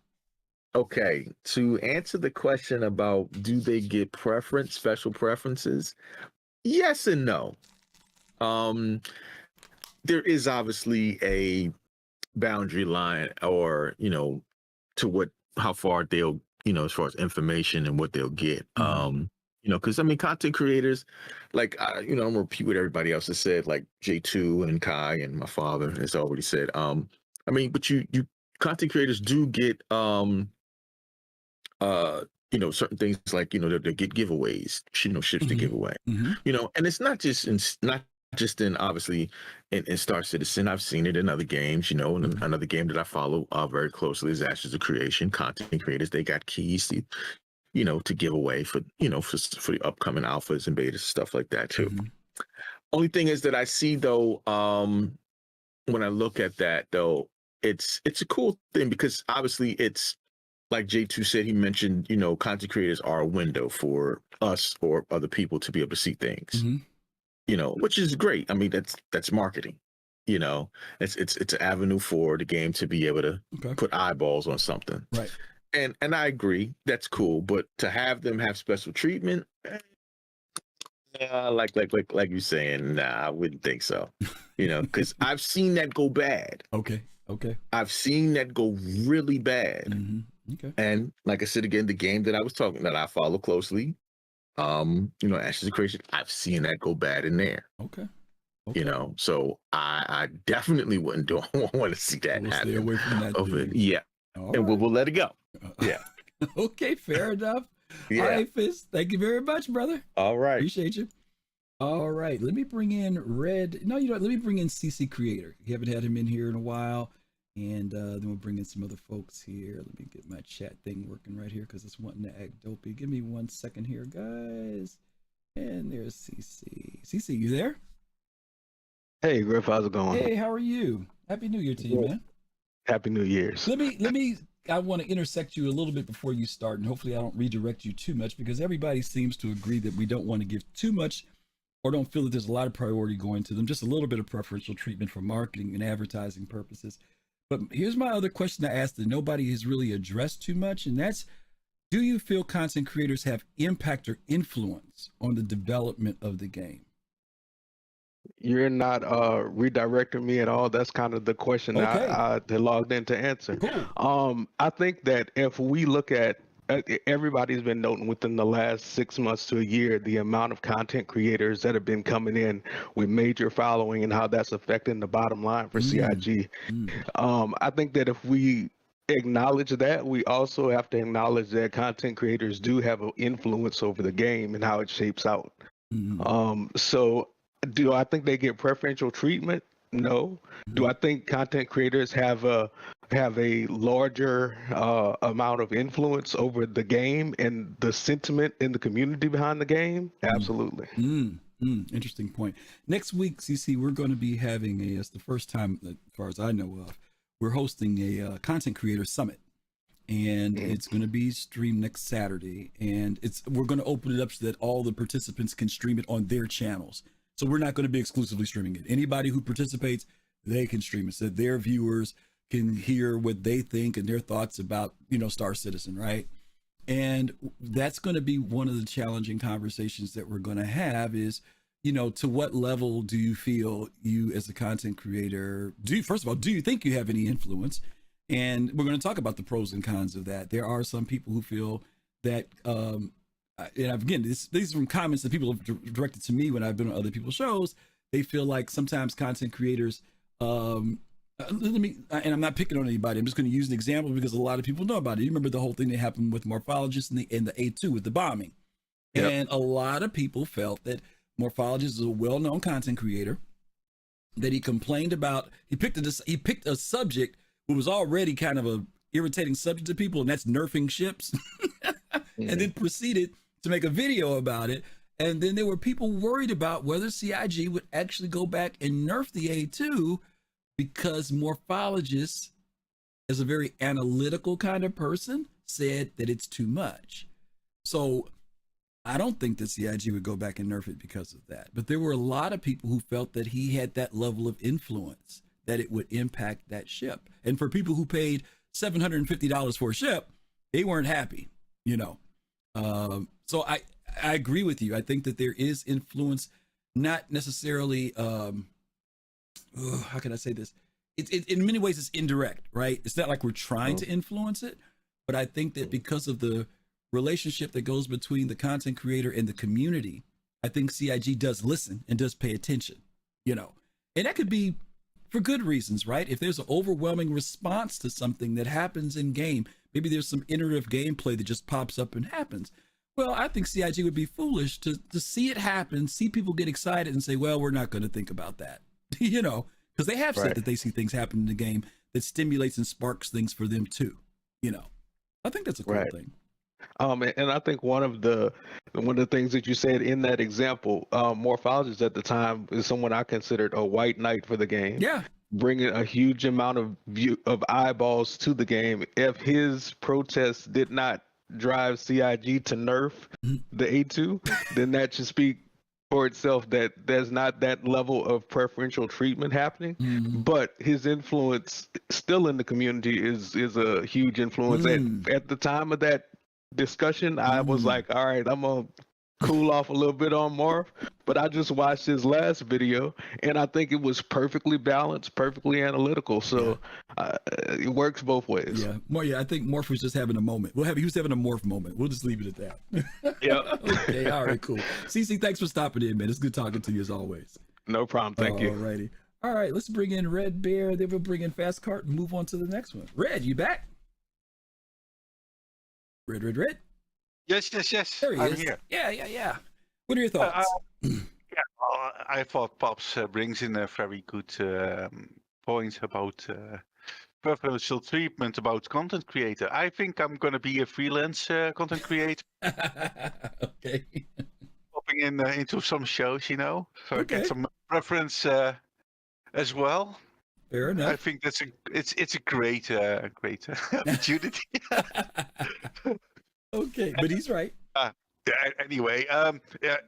Okay, to answer the question about do they get special preferences? Yes and no. There is obviously a boundary line, or to how far they'll as far as information and what they'll get. Because content creators, like I'm gonna repeat what everybody else has said, like J2 and Kai and my father has already said. But you content creators do get certain things like they get giveaways, ships to give away. And it's not just in obviously in Star Citizen. I've seen it in other games, and another game that I follow very closely is Ashes of Creation. Content creators, they got keys to give away for for the upcoming alphas and betas, stuff like that too. Only thing is that I see though, when I look at that though, it's a cool thing, because obviously it's like J2 said, he mentioned, content creators are a window for us or other people to be able to see things. Which is great. That's marketing. It's an avenue for the game to be able to put eyeballs on something. Right. And I agree, that's cool. But to have them have special treatment, like you're saying, nah, I wouldn't think so. Because I've seen that go bad. Okay. I've seen that go really bad. Okay. And like I said again, the game that I follow closely, Ashes of Creation, I've seen that go bad in there. Okay. So I definitely wouldn't want to see that happen. Stay away from that. Yeah. All and right. we'll let it go. Yeah. Okay, fair enough. Yeah. All right, Fist. Thank you very much, brother. All right. Appreciate you. All right. Let me bring in Red. No, let me bring in CC Creator. You haven't had him in here in a while. And then we'll bring in some other folks here. Let me get my chat thing working right here, because it's wanting to act dopey. Give me 1 second here, guys. And there's CC. CC, you there? Hey, Griff, how's it going? Hey, how are you? Happy New Year to you, man. Happy New Year's. I want to intersect you a little bit before you start, and hopefully I don't redirect you too much, because everybody seems to agree that we don't want to give too much, or don't feel that there's a lot of priority going to them, just a little bit of preferential treatment for marketing and advertising purposes. But here's my other question I asked that nobody has really addressed too much, and that's, do you feel content creators have impact or influence on the development of the game? You're not redirecting me at all. That's kind of the question I logged in to answer. Cool. I think that if we look at, everybody's been noting within the last 6 months to a year, the amount of content creators that have been coming in with major following and how that's affecting the bottom line for CIG. I think that if we acknowledge that, we also have to acknowledge that content creators do have an influence over the game and how it shapes out. So do I think they get preferential treatment? No. Do I think content creators have a larger amount of influence over the game and the sentiment in the community behind the game? Absolutely. Interesting point. Next week, CC, we're going to be having it's the first time, as far as I know of, we're hosting a content creator summit, and it's going to be streamed next Saturday, and we're going to open it up so that all the participants can stream it on their channels. So we're not going to be exclusively streaming it. Anybody who participates, they can stream it, so their viewers can hear what they think and their thoughts about, Star Citizen, right? And that's going to be one of the challenging conversations that we're going to have is, to what level do you feel you as a content creator, first of all, do you think you have any influence? And we're going to talk about the pros and cons of that. There are some people who feel that, and again, these are from comments that people have directed to me when I've been on other people's shows. They feel like sometimes content creators, and I'm not picking on anybody. I'm just going to use an example because a lot of people know about it. You remember the whole thing that happened with Morphologist in the A2 with the bombing. Yep. And a lot of people felt that Morphologist is a well-known content creator, that he complained about, he picked a subject that was already kind of a irritating subject to people, and that's nerfing ships, and then proceeded to make a video about it. And then there were people worried about whether CIG would actually go back and nerf the A2 because Morphologist, as a very analytical kind of person, said that it's too much. So I don't think that CIG would go back and nerf it because of that. But there were a lot of people who felt that he had that level of influence, that it would impact that ship. And for people who paid $750 for a ship, they weren't happy, So I agree with you. I think that there is influence, not necessarily, how can I say this? It in many ways, it's indirect, right? It's not like we're trying to influence it, but I think that because of the relationship that goes between the content creator and the community, I think CIG does listen and does pay attention, and that could be for good reasons, right? If there's an overwhelming response to something that happens in game, maybe there's some iterative gameplay that just pops up and happens. Well, I think CIG would be foolish to see it happen, see people get excited and say, well, we're not going to think about that, because they have said that they see things happen in the game that stimulates and sparks things for them too, I think that's a cool thing. And I think one of the things that you said in that example, Morphologist at the time is someone I considered a white knight for the game. Yeah, bringing a huge amount of eyeballs to the game. If his protests did not drive CIG to nerf the A2, then that should speak for itself that there's not that level of preferential treatment happening. But his influence still in the community is a huge influence. At the time of that discussion, I was like, all right, I'm gonna cool off a little bit on Morph, but I just watched his last video and I think it was perfectly balanced, perfectly analytical. So it works both ways. I think Morph was just having a moment. He was having a Morph moment. We'll just leave it at that. Okay, all right, cool. CC, thanks for stopping in, man. It's good talking to you as always. No problem. Thank you. Alrighty. All right, let's bring in Red Bear. Then we'll bring in Fast Cart and move on to the next one. Red, you back? Red. Yes. There he I'm is. here. Yeah. What are your thoughts? I thought Pops brings in a very good point about preferential treatment about content creator. I think I'm going to be a freelance content creator. Okay. Popping into some shows, so I get some preference as well. Fair enough. I think it's a great opportunity. Okay, but he's right. Anyway,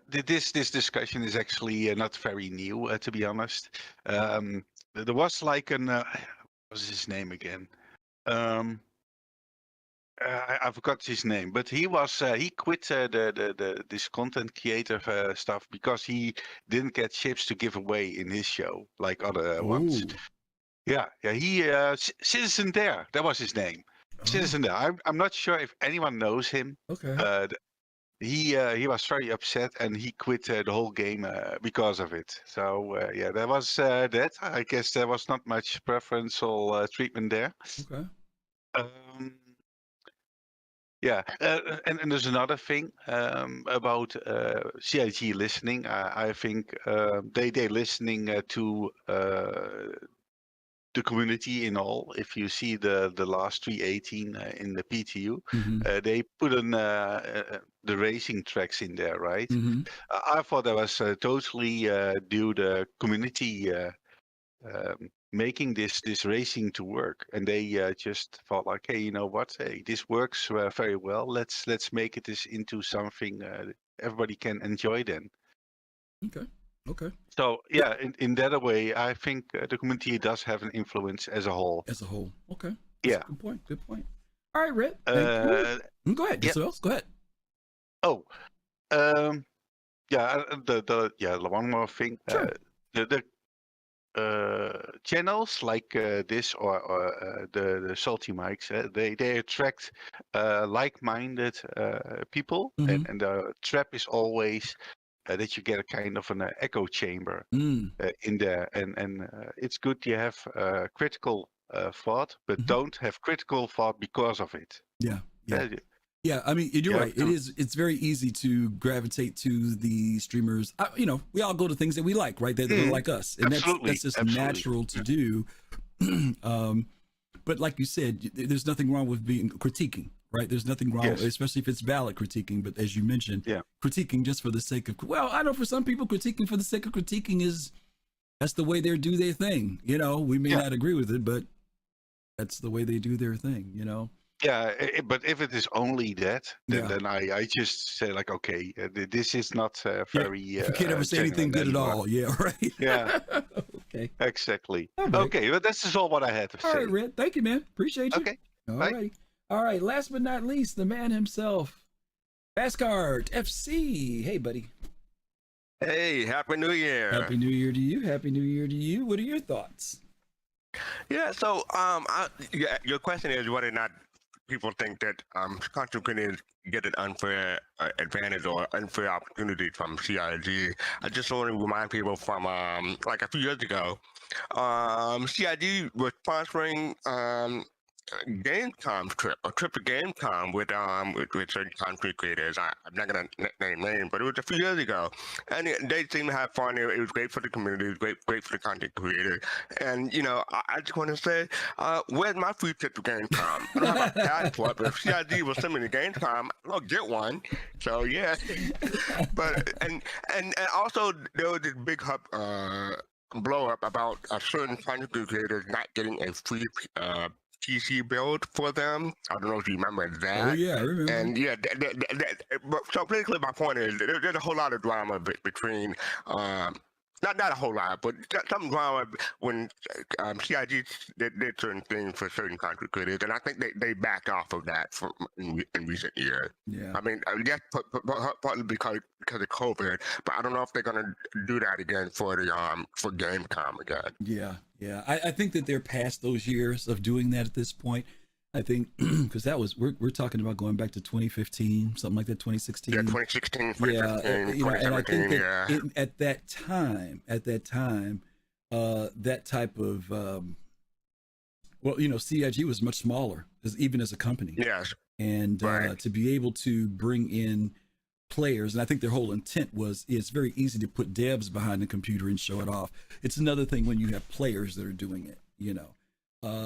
this discussion is actually not very new, to be honest. There was like what was his name again? I forgot his name, but he quit this content creator stuff because he didn't get ships to give away in his show like other ones. Yeah. He Citizen Dare, that was his name. Citizen Dare. I'm not sure if anyone knows him. Okay. He was very upset and he quit the whole game because of it. So that was that. I guess there was not much preferential treatment there. Okay. Um, Yeah, and there's another thing about CIG listening. I think they listening to the community in all. If you see the last 318 in the PTU, they put in the racing tracks in there, right? I thought that was totally due the community making this racing to work, and they just thought like, hey, you know what? Hey, this works very well. Let's make it this into something everybody can enjoy then. Okay. So yeah, in that way, I think the community does have an influence as a whole. Okay. Yeah. Good point. All right, Red. Thank you. Go ahead. Yeah. Else? Go ahead. Oh, yeah. The one more thing. Sure. The channels like this or the SaltEMikes, they attract like-minded people, and the trap is always that you get a kind of an echo chamber in there, and it's good you have critical thought, but don't have critical thought because of it. Yeah, I mean, you're right. It's very easy to gravitate to the streamers. We all go to things that we like, right? That are like us, and that's just natural to do. But like you said, there's nothing wrong with being critiquing, right? There's nothing wrong, especially if it's valid critiquing. But as you mentioned, critiquing just for the sake of, well, I know for some people, critiquing for the sake of critiquing that's the way they do their thing. We may not agree with it, but that's the way they do their thing. Yeah, but if it is only that, then I just say like, okay, this is not very. If you can't ever say anything good anymore. at all, right? Yeah. Okay. Exactly. Right. Okay, but this is all what I had to say. All right, Red. Thank you, man. Appreciate you. Okay. All right. Last but not least, the man himself, Fastcard FC. Hey, buddy. Hey, Happy New Year. Happy New Year to you. Happy New Year to you. What are your thoughts? Yeah. So, your question is whether or not people think that content creators get an unfair advantage or unfair opportunity from CIG. I just want to remind people from like a few years ago, CIG was sponsoring Gamescom a trip to Gamescom with certain content creators. I'm not gonna name names, but it was a few years ago, and they seemed to have fun. It was great for the community. It was great for the content creators. And I just want to say, where's my free trip to Gamescom? I don't have a passport, but if CIG was sending me to Gamescom, I'll get one. So yeah, but and also there was this big blow up about certain content creators not getting a free PC build for them. I don't know if you remember that. Oh yeah, I remember. And yeah, so basically my point is there's a whole lot of drama between not a whole lot, but some drama when CIG did certain things for certain content creators, and I think they backed off of that in recent years. Yeah. I mean, yes, partly because of COVID, but I don't know if they're gonna do that again for Gamescom again. Yeah. I think that they're past those years of doing that at this point. I think because that was we're talking about going back to 2015, something like that, 2016. Yeah, 2016, 2015, 2017. And I think that at that time, that type of CIG was much smaller, even as a company. Yes. And to be able to bring in players, and I think their whole intent was, it's very easy to put devs behind the computer and show it off. It's another thing when you have players that are doing it,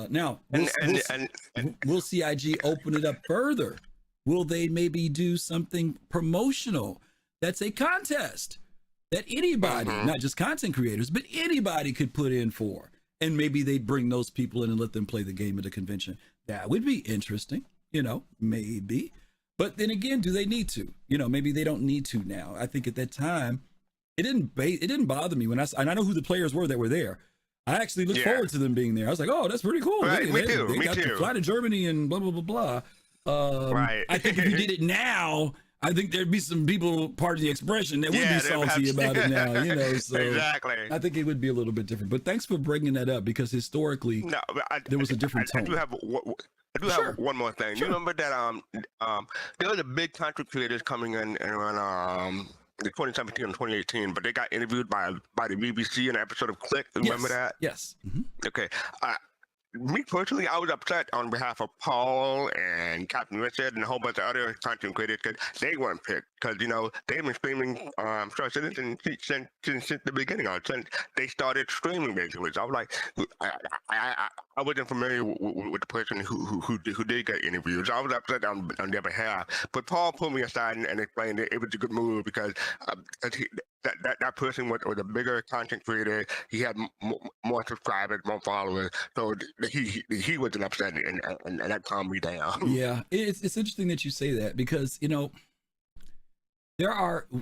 Now, will CIG open it up further? Will they maybe do something promotional? That's a contest that anybody, not just content creators, but anybody could put in for. And maybe they bring those people in and let them play the game at a convention. That would be interesting, maybe. But then again, do they need to? Maybe they don't need to now. I think at that time, it didn't bother me and I know who the players were that were there. I actually looked forward to them being there. I was like, oh, that's pretty cool. Right, They me got too. to fly to Germany and blah, blah, blah, blah. Right. I think if you did it now, I think there'd be some people, pardon the expression, that would be salty about it now, So exactly. I think it would be a little bit different. But thanks for bringing that up, because historically, there was a different tone. I do have one more thing. Sure. You remember that there was a big content creators coming in around the 2017 and 2018, but they got interviewed by the BBC in an episode of Click. Remember that? Yes. Okay. me personally, I was upset on behalf of Paul and Captain Richard and a whole bunch of other content creators because they weren't picked. Because they've been streaming Star Citizen since the beginning, or since they started streaming basically. So I was like, I wasn't familiar with the person who did get interviewed. So I was upset on their behalf. But Paul pulled me aside and explained that it was a good move because that person was a bigger content creator. He had more subscribers, more followers. So he wasn't upset, and that calmed me down. Yeah, it's interesting that you say that because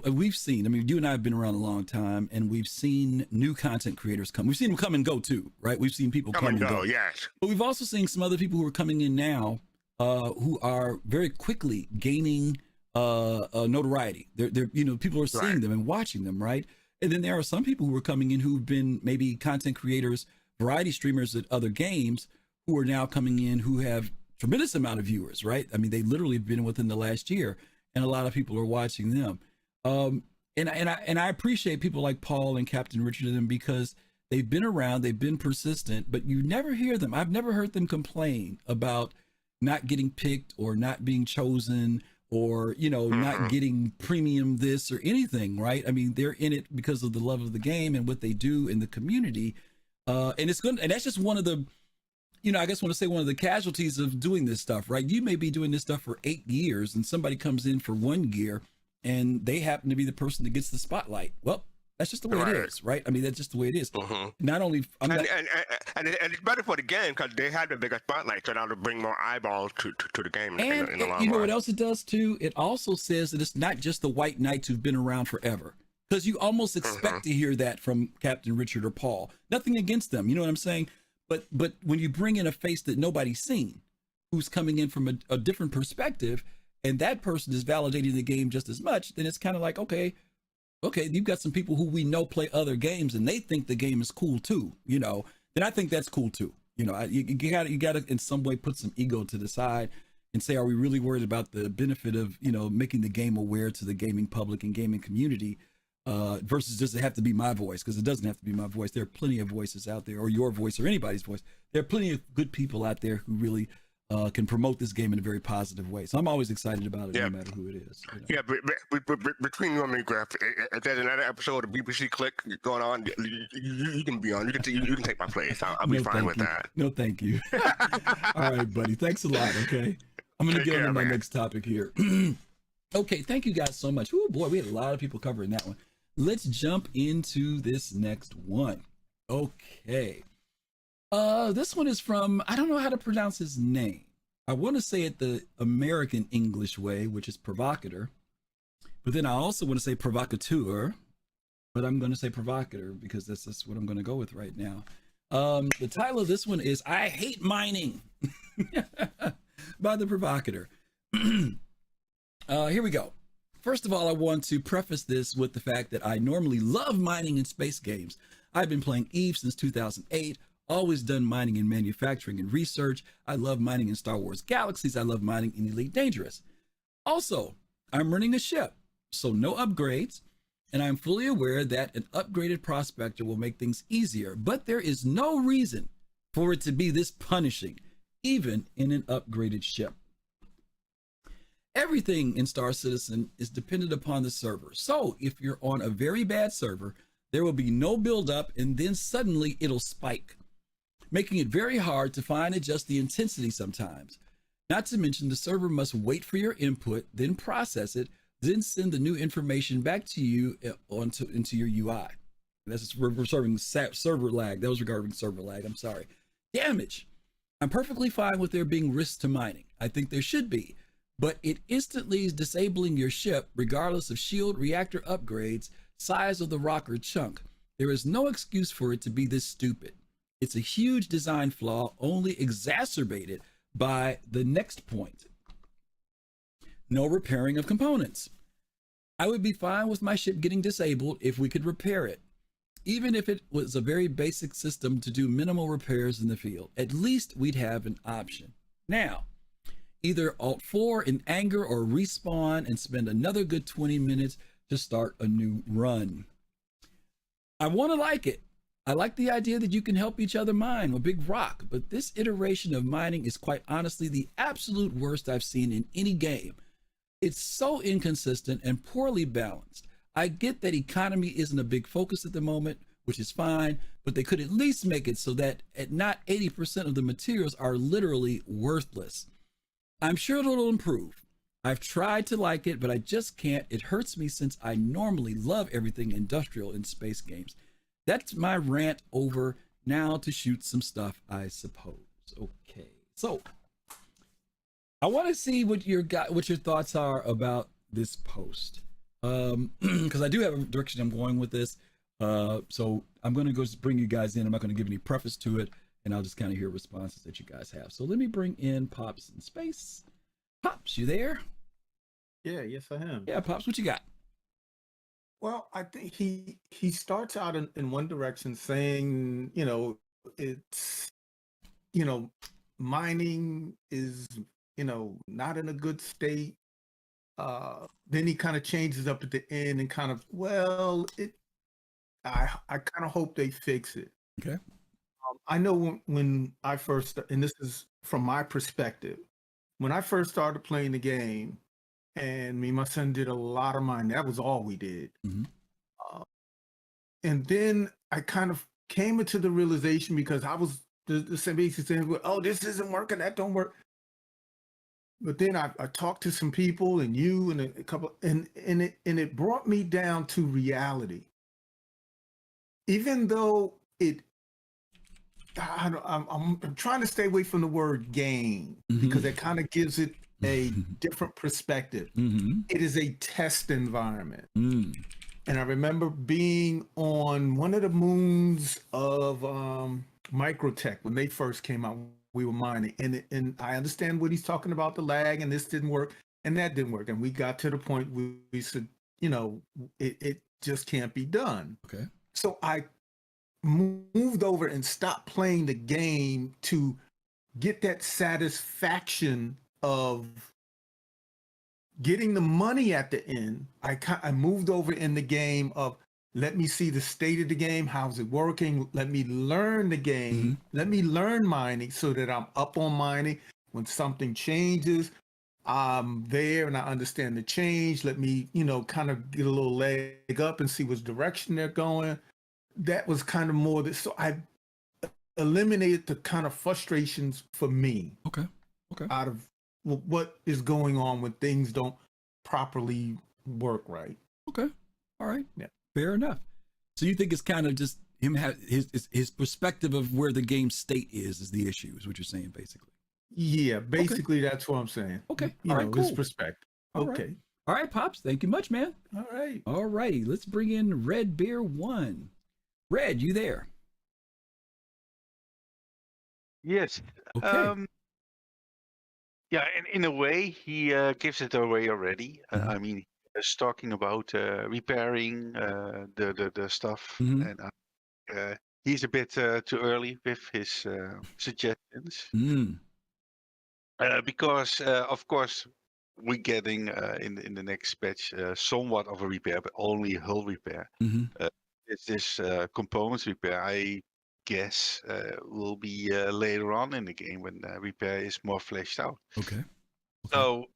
we've seen. I mean, you and I have been around a long time, and we've seen new content creators come. We've seen them come and go too, right? We've seen people come and go. Yes. But we've also seen some other people who are coming in now, who are very quickly gaining notoriety. They're people are seeing them and watching them, right? And then there are some people who are coming in who've been maybe content creators, variety streamers at other games, who are now coming in who have tremendous amount of viewers, right? I mean, they literally have been within the last year, and a lot of people are watching them. And I appreciate people like Paul and Captain Richard and them because they've been around, they've been persistent, but you never hear them. I've never heard them complain about not getting picked or not being chosen or not getting premium this or anything, right? I mean, they're in it because of the love of the game and what they do in the community. And that's just one of the, I guess I want to say one of the casualties of doing this stuff, right? You may be doing this stuff for 8 years and somebody comes in for 1 year and they happen to be the person that gets the spotlight. Well, that's just the way it is, right? I mean, that's just the way it is. Not only, and it's better for the game because they have the bigger spotlight, so that'll bring more eyeballs to the game. And in the long you know run. what else it does too? It also says that it's not just the white knights who've been around forever, because you almost expect to hear that from Captain Richard or Paul. Nothing against them, you know what I'm saying? But when you bring in a face that nobody's seen, who's coming in from a different perspective, and that person is validating the game just as much, then it's kind of like, okay, you've got some people who we know play other games and they think the game is cool too, then I think that's cool too. You gotta in some way put some ego to the side and say, are we really worried about the benefit of, making the game aware to the gaming public and gaming community, versus does it have to be my voice? Because it doesn't have to be my voice. There are plenty of voices out there, or your voice, or anybody's voice. There are plenty of good people out there who really can promote this game in a very positive way. So I'm always excited about it, no matter who it is. Yeah, but between you and me, Griff, if there's another episode of BBC Click going on, you can be on. You can take my place. I'll be fine with that. No, thank you. All right, buddy. Thanks a lot. Okay, I'm gonna get on to my next topic here. Okay, thank you guys so much. Oh boy, we had a lot of people covering that one. Let's jump into this next one. Okay. This one is from, I don't know how to pronounce his name. I want to say it the American English way, which is provocateur. But then I also want to say provocateur, but I'm going to say provocateur because that's what I'm going to go with right now. The title of this one is I Hate Mining by the provocateur. Here we go. First of all, I want to preface this with the fact that I normally love mining in space games. I've been playing EVE since 2008, always done mining in manufacturing and research. I love mining in Star Wars Galaxies. I love mining in Elite Dangerous. Also, I'm running a ship, so no upgrades, and I'm fully aware that an upgraded prospector will make things easier, but there is no reason for it to be this punishing, even in an upgraded ship. Everything in Star Citizen is dependent upon the server. So if you're on a very bad server, there will be no build up and then suddenly it'll spike, making it very hard to find and adjust the intensity sometimes. Not to mention the server must wait for your input, then process it, then send the new information back to you into your UI. That's regarding server lag. That was regarding server lag. I'm sorry. Damage. I'm perfectly fine with there being risks to mining. I think there should be. But it instantly is disabling your ship regardless of shield, reactor upgrades, size of the rock or chunk. There is no excuse for it to be this stupid. It's a huge design flaw, only exacerbated by the next point. No repairing of components. I would be fine with my ship getting disabled if we could repair it. Even if it was a very basic system to do minimal repairs in the field, at least we'd have an option. Now, either Alt-4 in anger or respawn and spend another good 20 minutes to start a new run. I want to like it, I like the idea that you can help each other mine with Big Rock, but this iteration of mining is quite honestly the absolute worst I've seen in any game. It's so inconsistent and poorly balanced. I get that economy isn't a big focus at the moment, which is fine, but they could at least make it so that at not 80% of the materials are literally worthless. I'm sure it'll improve. I've tried to like it, but I just can't. It hurts me since I normally love everything industrial in space games. That's my rant over. Now to shoot some stuff, I suppose. Okay, so I want to see what your thoughts are about this post, because I do have a direction I'm going with this. So I'm going to go bring you guys in. I'm not going to give any preface to it, and I'll just kind of hear responses that you guys have. So let me bring in Pops in space. Pops, you there? Yeah, yes, I am. Yeah, Pops, what you got? Well, I think he starts out in one direction saying, it's, mining is, not in a good state. Then he kind of changes up at the end and kind of, I kind of hope they fix it. Okay. I know when I first, and this is from my perspective, when I first started playing the game, and me and my son did a lot of mining. That was all we did. Mm-hmm. And then I kind of came into the realization, because I was the same basically saying, "Oh, this isn't working. That don't work." But then I talked to some people, and you, and a couple, and it brought me down to reality. Even though I'm trying to stay away from the word game, because it kind of gives it a different perspective. It is a test environment. And I remember being on one of the moons of Microtech when they first came out. We were mining, and I understand what he's talking about, the lag, and this didn't work, and that didn't work, and we got to the point where we said, it just can't be done. Okay. So I moved over and stopped playing the game to get that satisfaction of getting the money at the end. I moved over in the game of, let me see the state of the game. How's it working? Let me learn the game. Let me learn mining so that I'm up on mining. When something changes, I'm there and I understand the change. Let me, kind of get a little leg up and see which direction they're going. That was kind of more that. So I eliminated the kind of frustrations for me. Okay. Out of what is going on when things don't properly work right. Okay. All right. Yeah. Fair enough. So you think it's kind of just him have his perspective of where the game state is the issue, is what you're saying, basically. Yeah, basically that's what I'm saying. Okay. You All know, right, cool. his perspective. All Okay. right. All right, Pops. Thank you much, man. All right. All righty. Let's bring in Red Bear 1. Red, you there? Yes. Okay. Yeah, and in a way, he gives it away already. I mean, he's talking about repairing the stuff, and he's a bit too early with his suggestions. Because, of course, we're getting in the next patch somewhat of a repair, but only hull repair. It's this components repair, I guess, will be later on in the game when repair is more fleshed out. Okay. So,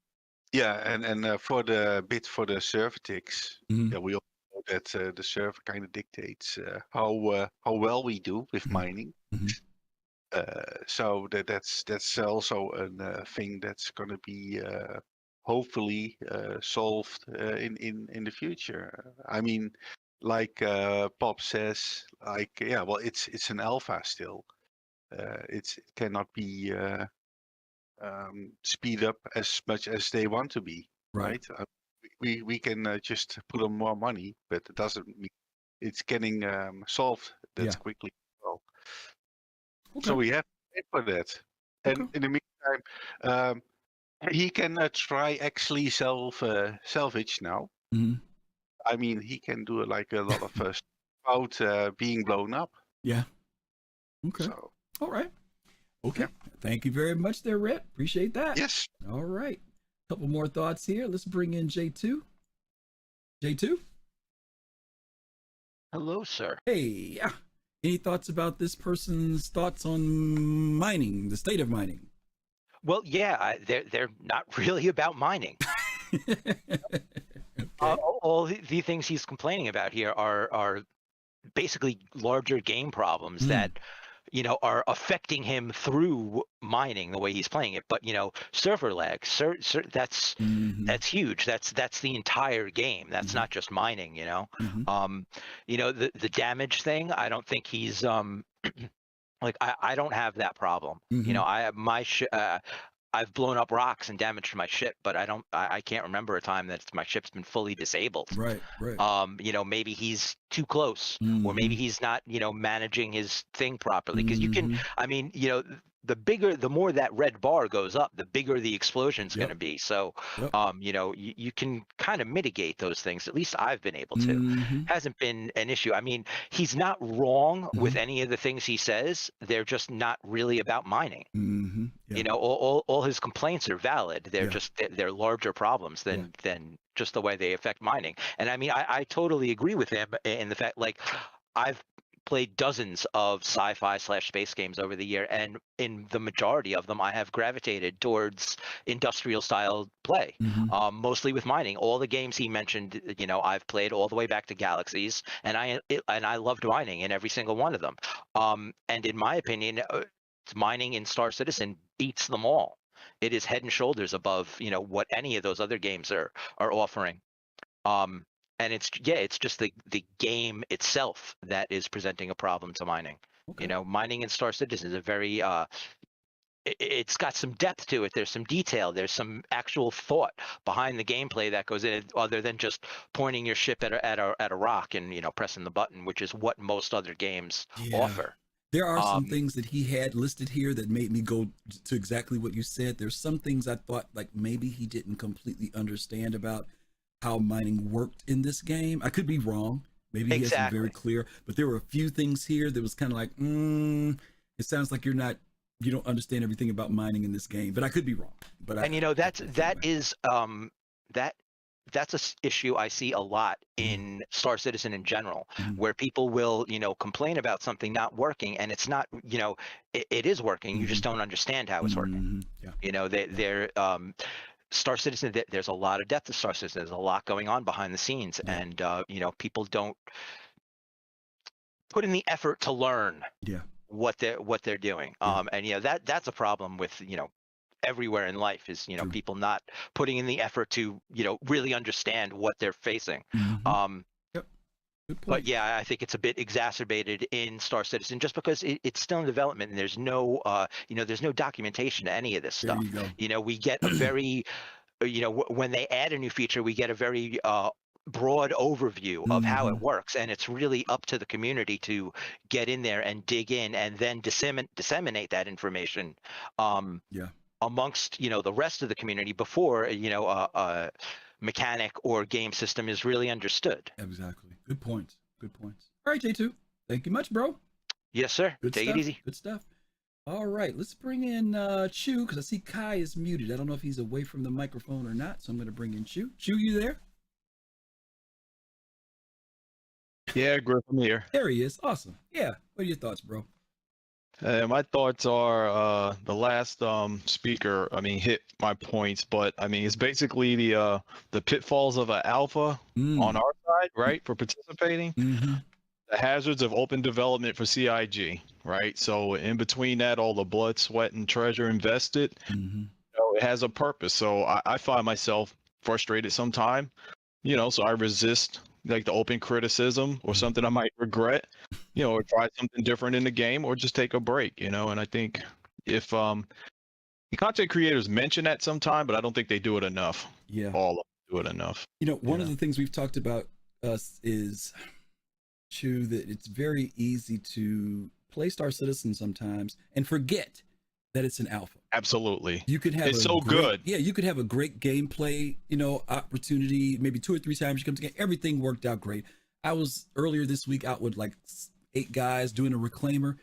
yeah, and for the server ticks, yeah, we all know that the server kind of dictates how well we do with mining. So that's also a thing that's going to be hopefully solved in the future. I mean, like Pop says, it's an alpha still. It cannot be speed up as much as they want to be, right? We can just put on more money, but it doesn't mean it's getting solved that quickly. Well, so we have to wait for that. And in the meantime, he can try actually salvage now. I mean, he can do like a lot of without being blown up. Yeah. Okay. So, all right. Okay. Thank you very much there, Red. Appreciate that. Yes. All right. Couple more thoughts here. Let's bring in J2. J2? Hello, sir. Hey, yeah. Any thoughts about this person's thoughts on mining, the state of mining? Well, yeah, they're not really about mining. All the things he's complaining about here are basically larger game problems that are affecting him through mining the way he's playing it. But server lag, that's huge. That's the entire game. That's not just mining. The damage thing. I don't think he's like I don't have that problem. I have I've blown up rocks and damaged my ship, but I can't remember a time that my ship's been fully disabled. Right. Maybe he's too close, or maybe he's not, managing his thing properly. Because you can, the more that red bar goes up, the bigger the explosion's going to be. So, you can kind of mitigate those things. At least I've been able to. Hasn't been an issue. I mean, he's not wrong with any of the things he says. They're just not really about mining. All his complaints are valid. They're just they're larger problems than just the way they affect mining. And I mean, I totally agree with him in the fact, like, I've played dozens of sci-fi/space games over the year, and in the majority of them I have gravitated towards industrial style play, mostly with mining. All the games he mentioned, I've played all the way back to Galaxies, and I loved mining in every single one of them. And in my opinion, mining in Star Citizen beats them all. It is head and shoulders above what any of those other games are offering. And it's just the game itself that is presenting a problem to mining. Okay. Mining in Star Citizen is a very it's got some depth to it. There's some detail. There's some actual thought behind the gameplay that goes in, other than just pointing your ship at a rock and pressing the button, which is what most other games offer. There are some things that he had listed here that made me go to exactly what you said. There's some things I thought like maybe he didn't completely understand about how mining worked in this game. I could be wrong. Maybe he hasn't very clear, but there were a few things here that was kind of like, it sounds like you don't understand everything about mining in this game, but I could be wrong. But that's a issue I see a lot in Star Citizen in general, where people will, complain about something not working, and it's not, it is working. You just don't understand how it's working. They're Star Citizen, there's a lot of depth to Star Citizen. There's a lot going on behind the scenes, and people don't put in the effort to learn what they're doing. And that's a problem with everywhere in life is people not putting in the effort to really understand what they're facing. But I think it's a bit exacerbated in Star Citizen just because it's still in development, and there's no there's no documentation to any of this stuff. We get a very when they add a new feature, we get a very broad overview of how it works, and it's really up to the community to get in there and dig in and then disseminate that information amongst the rest of the community before a mechanic or game system is really understood. Exactly. Good points. All right, J2, thank you much, bro. Yes, sir. Take it easy. Good stuff. All right, let's bring in Chew, because I see Kai is muted. I don't know if he's away from the microphone or not, so I'm going to bring in Chew. Chew, you there? Yeah, Griff, I'm here. There he is. Awesome. Yeah, what are your thoughts, bro? My thoughts are the last speaker, hit my points, but it's basically the pitfalls of an alpha on our side, right, for participating. The hazards of open development for CIG, right? So in between that, all the blood, sweat, and treasure invested, it has a purpose. So I find myself frustrated sometime, so I resist like the open criticism or something I might regret, or try something different in the game, or just take a break, and I think if the content creators mention that sometime, but I don't think they do it enough. All of them do it enough. One of the things we've talked about is that it's very easy to play Star Citizen sometimes and forget that it's an alpha. Absolutely. You could have it's so good. Yeah, you could have a great gameplay, opportunity, maybe 2 or 3 times you come together, everything worked out great. I was earlier this week out with like 8 guys doing a reclaimer.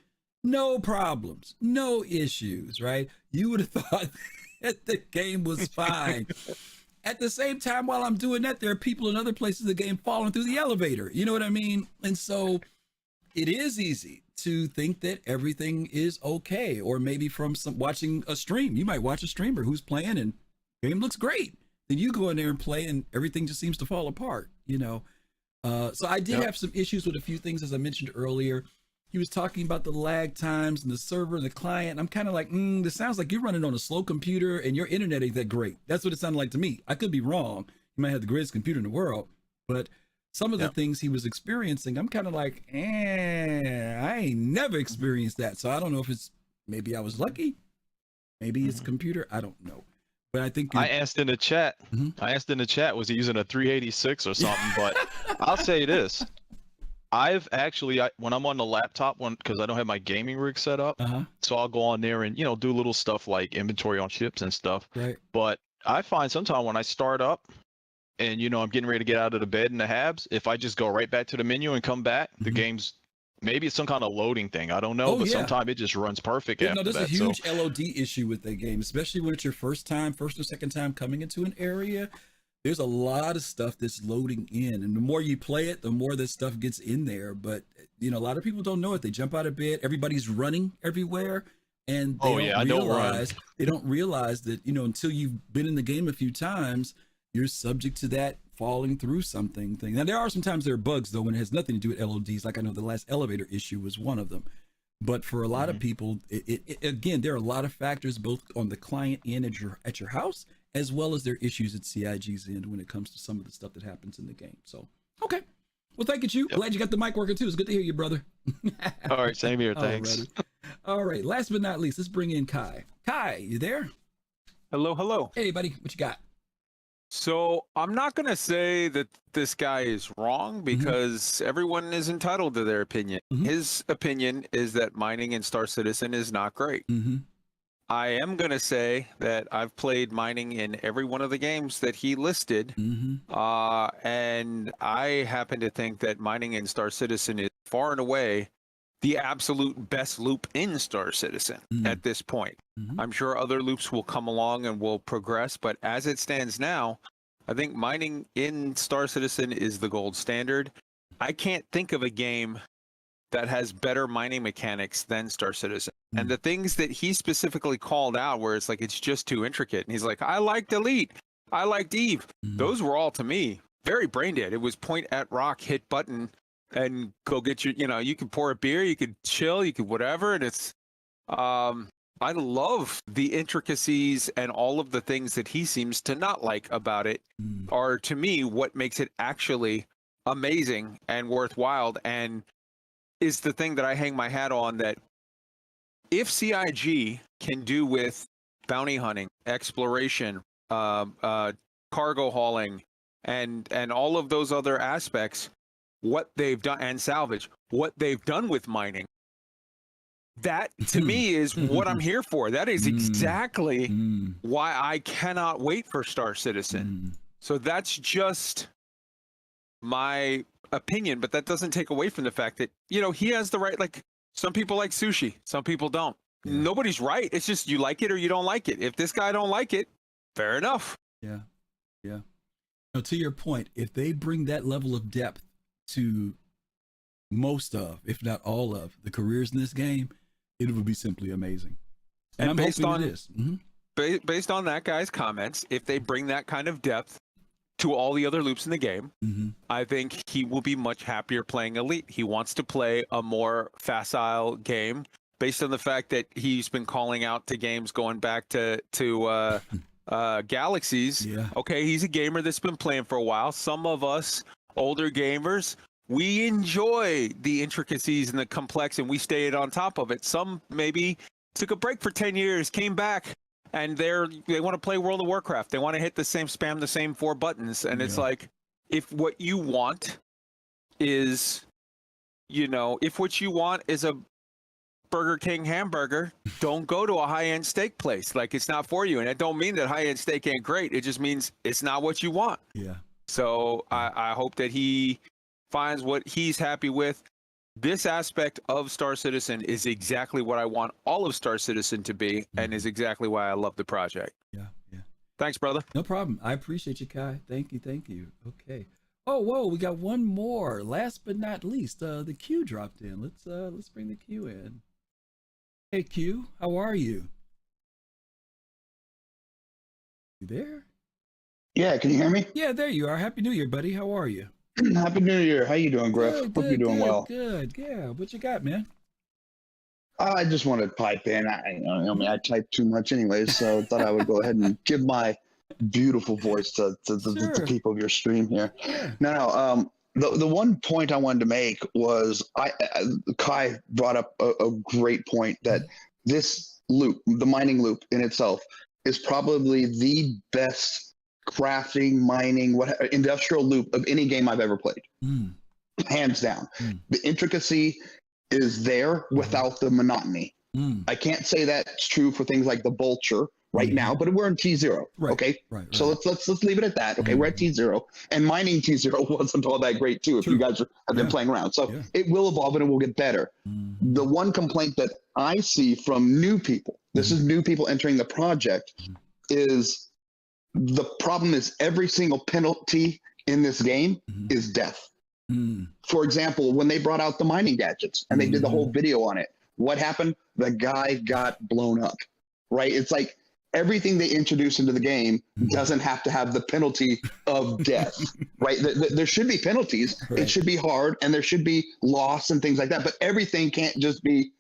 No problems, no issues, right? You would have thought that the game was fine. At the same time, while I'm doing that, there are people in other places of the game falling through the elevator. You know what I mean? And so it is easy to think that everything is okay, or maybe from watching a stream. You might watch a streamer who's playing and game looks great. Then you go in there and play and everything just seems to fall apart, you know? So I did have some issues with a few things, as I mentioned earlier. He was talking about the lag times and the server and the client. I'm kind of like, this sounds like you're running on a slow computer and your internet ain't that great. That's what it sounded like to me. I could be wrong. You might have the greatest computer in the world, but some of the things he was experiencing, I'm kind of like, I ain't never experienced that. So I don't know if it's, maybe I was lucky. Maybe it's computer. I don't know. But I think I asked in the chat. I asked in the chat, was he using a 386 or something? But I'll say this: I've actually, when I'm on the laptop, because I don't have my gaming rig set up, so I'll go on there and do little stuff like inventory on ships and stuff. Right. But I find sometimes when I start up, and I'm getting ready to get out of the bed in the habs, if I just go right back to the menu and come back, the game's. Maybe it's some kind of loading thing. I don't know, but sometimes it just runs perfect after that. There's a huge LOD issue with that game, especially when it's your first or second time coming into an area. There's a lot of stuff that's loading in, and the more you play it, the more this stuff gets in there. But a lot of people don't know it. They jump out of bed, everybody's running everywhere, and they don't realize that until you've been in the game a few times, you're subject to that falling through something thing. Now, there are sometimes there are bugs, though, when it has nothing to do with LODs. Like I know the last elevator issue was one of them. But for a lot of people, again, there are a lot of factors, both on the client end at your house, as well as their issues at CIG's end when it comes to some of the stuff that happens in the game. So, okay. Well, thank you. Glad you got the mic working, too. It's good to hear you, brother. All right, same here. Thanks. All right. Last but not least, let's bring in Kai. Kai, you there? Hello. Hey, buddy. What you got? So I'm not going to say that this guy is wrong, because everyone is entitled to their opinion. His opinion is that mining in Star Citizen is not great. I am going to say that I've played mining in every one of the games that he listed. And I happen to think that mining in Star Citizen is far and away the absolute best loop in Star Citizen at this point. I'm sure other loops will come along and will progress, but as it stands now, I think mining in Star Citizen is the gold standard. I can't think of a game that has better mining mechanics than Star Citizen. And the things that he specifically called out, where it's like it's just too intricate, and he's like, I liked Elite, I liked Eve. Those were all, to me, very brain dead. It was point at rock, hit button, and go get your, you could pour a beer, you could chill, you could whatever. And it's, I love the intricacies, and all of the things that he seems to not like about it are, to me, what makes it actually amazing and worthwhile, and is the thing that I hang my hat on, that if CIG can do with bounty hunting, exploration, cargo hauling, and all of those other aspects, what they've done, and salvage, what they've done with mining, that to me is what I'm here for. That is exactly why I cannot wait for Star Citizen. So that's just my opinion, but that doesn't take away from the fact that, he has the right, like, some people like sushi, some people don't. Nobody's right. It's just you like it or you don't like it. If this guy don't like it, fair enough. Yeah. Now, to your point, if they bring that level of depth to most of, if not all of, the careers in this game, it would be simply amazing. And I'm based hoping on it is. Based on that guy's comments, if they bring that kind of depth to all the other loops in the game, I think he will be much happier playing Elite. He wants to play a more facile game, based on the fact that he's been calling out to games going back to Galaxies. Okay, he's a gamer that's been playing for a while. Some of us older gamers, we enjoy the intricacies and the complex, and we stayed on top of it. Some maybe took a break for 10 years, came back, and they want to play World of Warcraft. They want to hit spam the same 4 buttons. And it's like, if what you want is, if what you want is a Burger King hamburger, don't go to a high-end steak place. Like, it's not for you. And it don't mean that high-end steak ain't great. It just means it's not what you want. So I hope that he finds what he's happy with. This aspect of Star Citizen is exactly what I want all of Star Citizen to be, and is exactly why I love the project. Thanks, brother. No problem. I appreciate you, Kai. Thank you. Okay. Oh, whoa, we got one more. Last but not least, the Q dropped in. Let's bring the Q in. Hey Q, how are you? You there? Yeah, can you hear me? Yeah, there you are. Happy New Year, buddy. How are you? Happy New Year. How you doing, Griff? Good, Hope you're doing well. Good. Yeah. What you got, man? I just wanted to pipe in. I type too much anyways, so I thought I would go ahead and give my beautiful voice to the people of your stream here. Yeah. No, the one point I wanted to make was Kai brought up a great point that this loop, the mining loop in itself, is probably the best crafting, mining, industrial loop of any game I've ever played. Hands down. The intricacy is there without the monotony. I can't say that's true for things like the Vulture right now, but we're in T0. Right, okay, right. So let's leave it at that. Okay, we're at T0, and mining T0 wasn't all that great too. If you guys have been playing around, so it will evolve and it will get better. The one complaint that I see from new people, this is new people entering the project, is the problem is every single penalty in this game is death. For example, when they brought out the mining gadgets and they did the whole video on it, what happened? The guy got blown up, right? It's like everything they introduce into the game doesn't have to have the penalty of death, right? There should be penalties. Right. It should be hard, and there should be loss and things like that. But everything can't just be,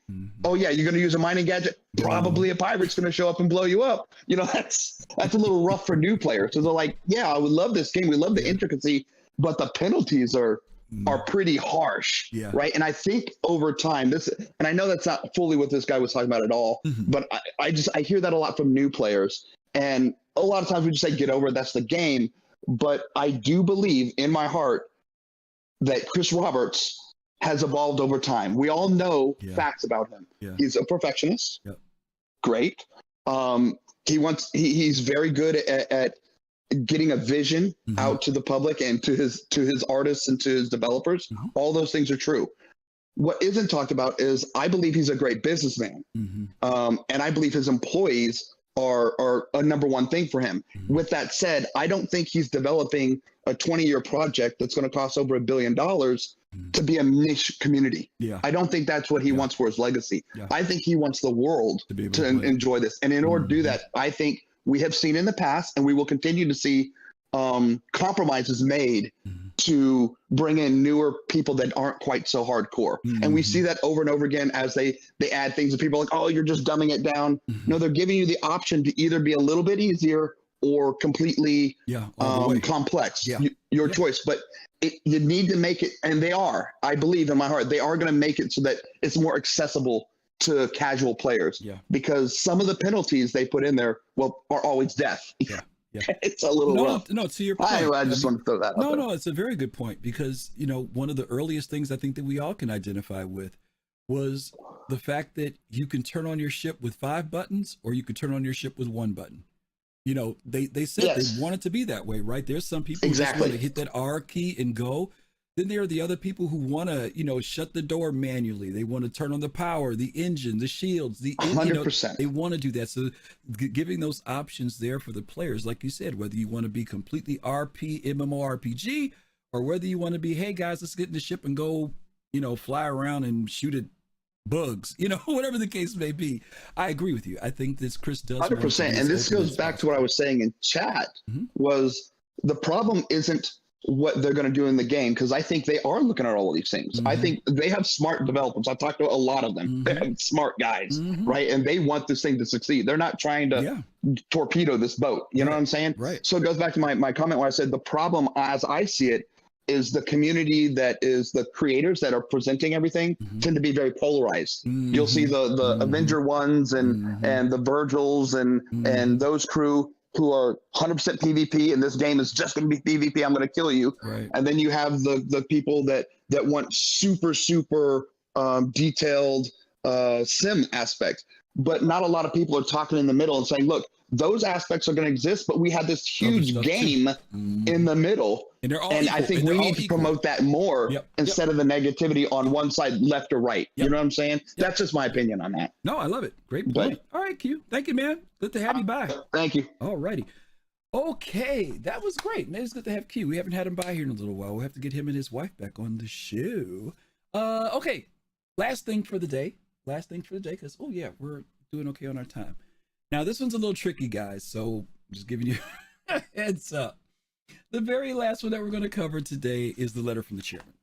oh yeah, you're going to use a mining gadget. Probably a pirate's going to show up and blow you up. You know, that's a little rough for new players. So they're like, yeah, I would love this game. We love the intricacy, but the penalties are pretty harsh, right? And I think over time, and I know that's not fully what this guy was talking about at all, but I hear that a lot from new players, and a lot of times we just say, get over it, that's the game. But I do believe in my heart that Chris Roberts has evolved over time. We all know facts about him. He's a perfectionist. Great. He's very good at getting a vision out to the public and to his artists and to his developers. All those things are true. What isn't talked about is I believe he's a great businessman. And I believe his employees are a number one thing for him. With that said, I don't think he's developing a 20-year project that's going to cost over $1 billion to be a niche community. I don't think that's what he wants for his legacy. I think he wants the world to enjoy this. And in order to do that, I think we have seen in the past, and we will continue to see compromises made to bring in newer people that aren't quite so hardcore. And we see that over and over again as they add things, and people are like, oh, you're just dumbing it down. No, they're giving you the option to either be a little bit easier or completely complex. Your choice. But you need to make it, and they are, I believe in my heart, they are going to make it so that it's more accessible to casual players, because some of the penalties they put in there, are always death. It's a little rough. No, to your point. I just want to throw that out there. No, it's a very good point, because, one of the earliest things I think that we all can identify with was the fact that you can turn on your ship with 5 buttons, or you could turn on your ship with 1 button. They said they want it to be that way, right? There's some people who just want to hit that R key and go. Then there are the other people who want to, shut the door manually. They want to turn on the power, the engine, the shields, 100%. They want to do that. So giving those options there for the players, like you said, whether you want to be completely RP, MMORPG, or whether you want to be, hey guys, let's get in the ship and go, fly around and shoot at bugs, whatever the case may be. I agree with you. I think this Chris does 100%. And this goes back to what I was saying in chat, was the problem isn't what they're going to do in the game, because I think they are looking at all of these things. I think they have smart developers. I've talked to a lot of them. They have smart guys, right? And they want this thing to succeed. They're not trying to torpedo this boat. You know what I'm saying? Right. So it goes back to my comment where I said the problem, as I see it, is the community that is the creators that are presenting everything tend to be very polarized. You'll see the Avenger ones and the Virgils and those crew who are 100% PvP, and this game is just going to be PvP. I'm going to kill you. Right. And then you have the people that want super detailed sim aspects. But not a lot of people are talking in the middle and saying, look, those aspects are going to exist, but we have this huge game in the middle. And I think we need to promote that more instead of the negativity on one side, left or right. You know what I'm saying? That's just my opinion on that. No, I love it. Great point. All right, Q. Thank you, man. Good to have you back. Thank you. All righty. Okay, that was great. Man, it's good to have Q. We haven't had him by here in a little while. We'll have to get him and his wife back on the show. Okay, last thing for the day. Because, oh yeah, we're doing okay on our time. Now, this one's a little tricky, guys, so I'm just giving you a heads up. The very last one that we're going to cover today is the letter from the chairman.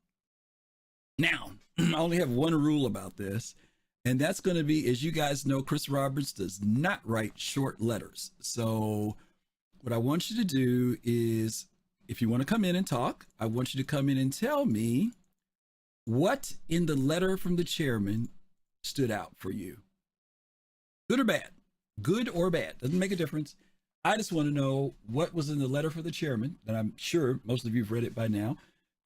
Now, I only have one rule about this, and that's going to be, as you guys know, Chris Roberts does not write short letters. So what I want you to do is, if you want to come in and talk, I want you to come in and tell me what in the letter from the chairman stood out for you. Good or bad? Good or bad? Doesn't make a difference. I just want to know what was in the letter for the chairman, and I'm sure most of you have read it by now.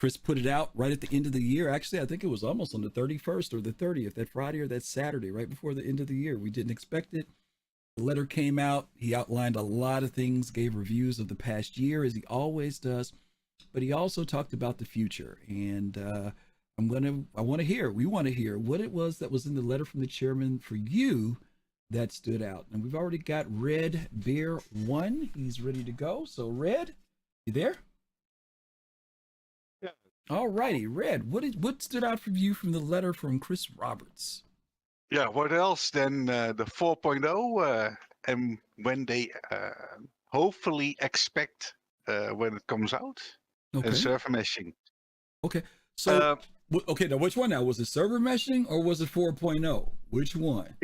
Chris put it out right at the end of the year. Actually, I think it was almost on the 31st or the 30th, that Friday or that Saturday, right before the end of the year. We didn't expect it. The letter came out. He outlined a lot of things, gave reviews of the past year, as he always does, but he also talked about the future. And we want to hear what it was that was in the letter from the chairman for you that stood out. And we've already got Red Bear 1. He's ready to go. So Red, you there? Yeah. All righty, Red. What stood out for you from the letter from Chris Roberts? Yeah, what else than the 4.0 and when they hopefully expect when it comes out, Okay. and server meshing. Okay. So, okay, now which one now? Was it server meshing or was it 4.0? Which one?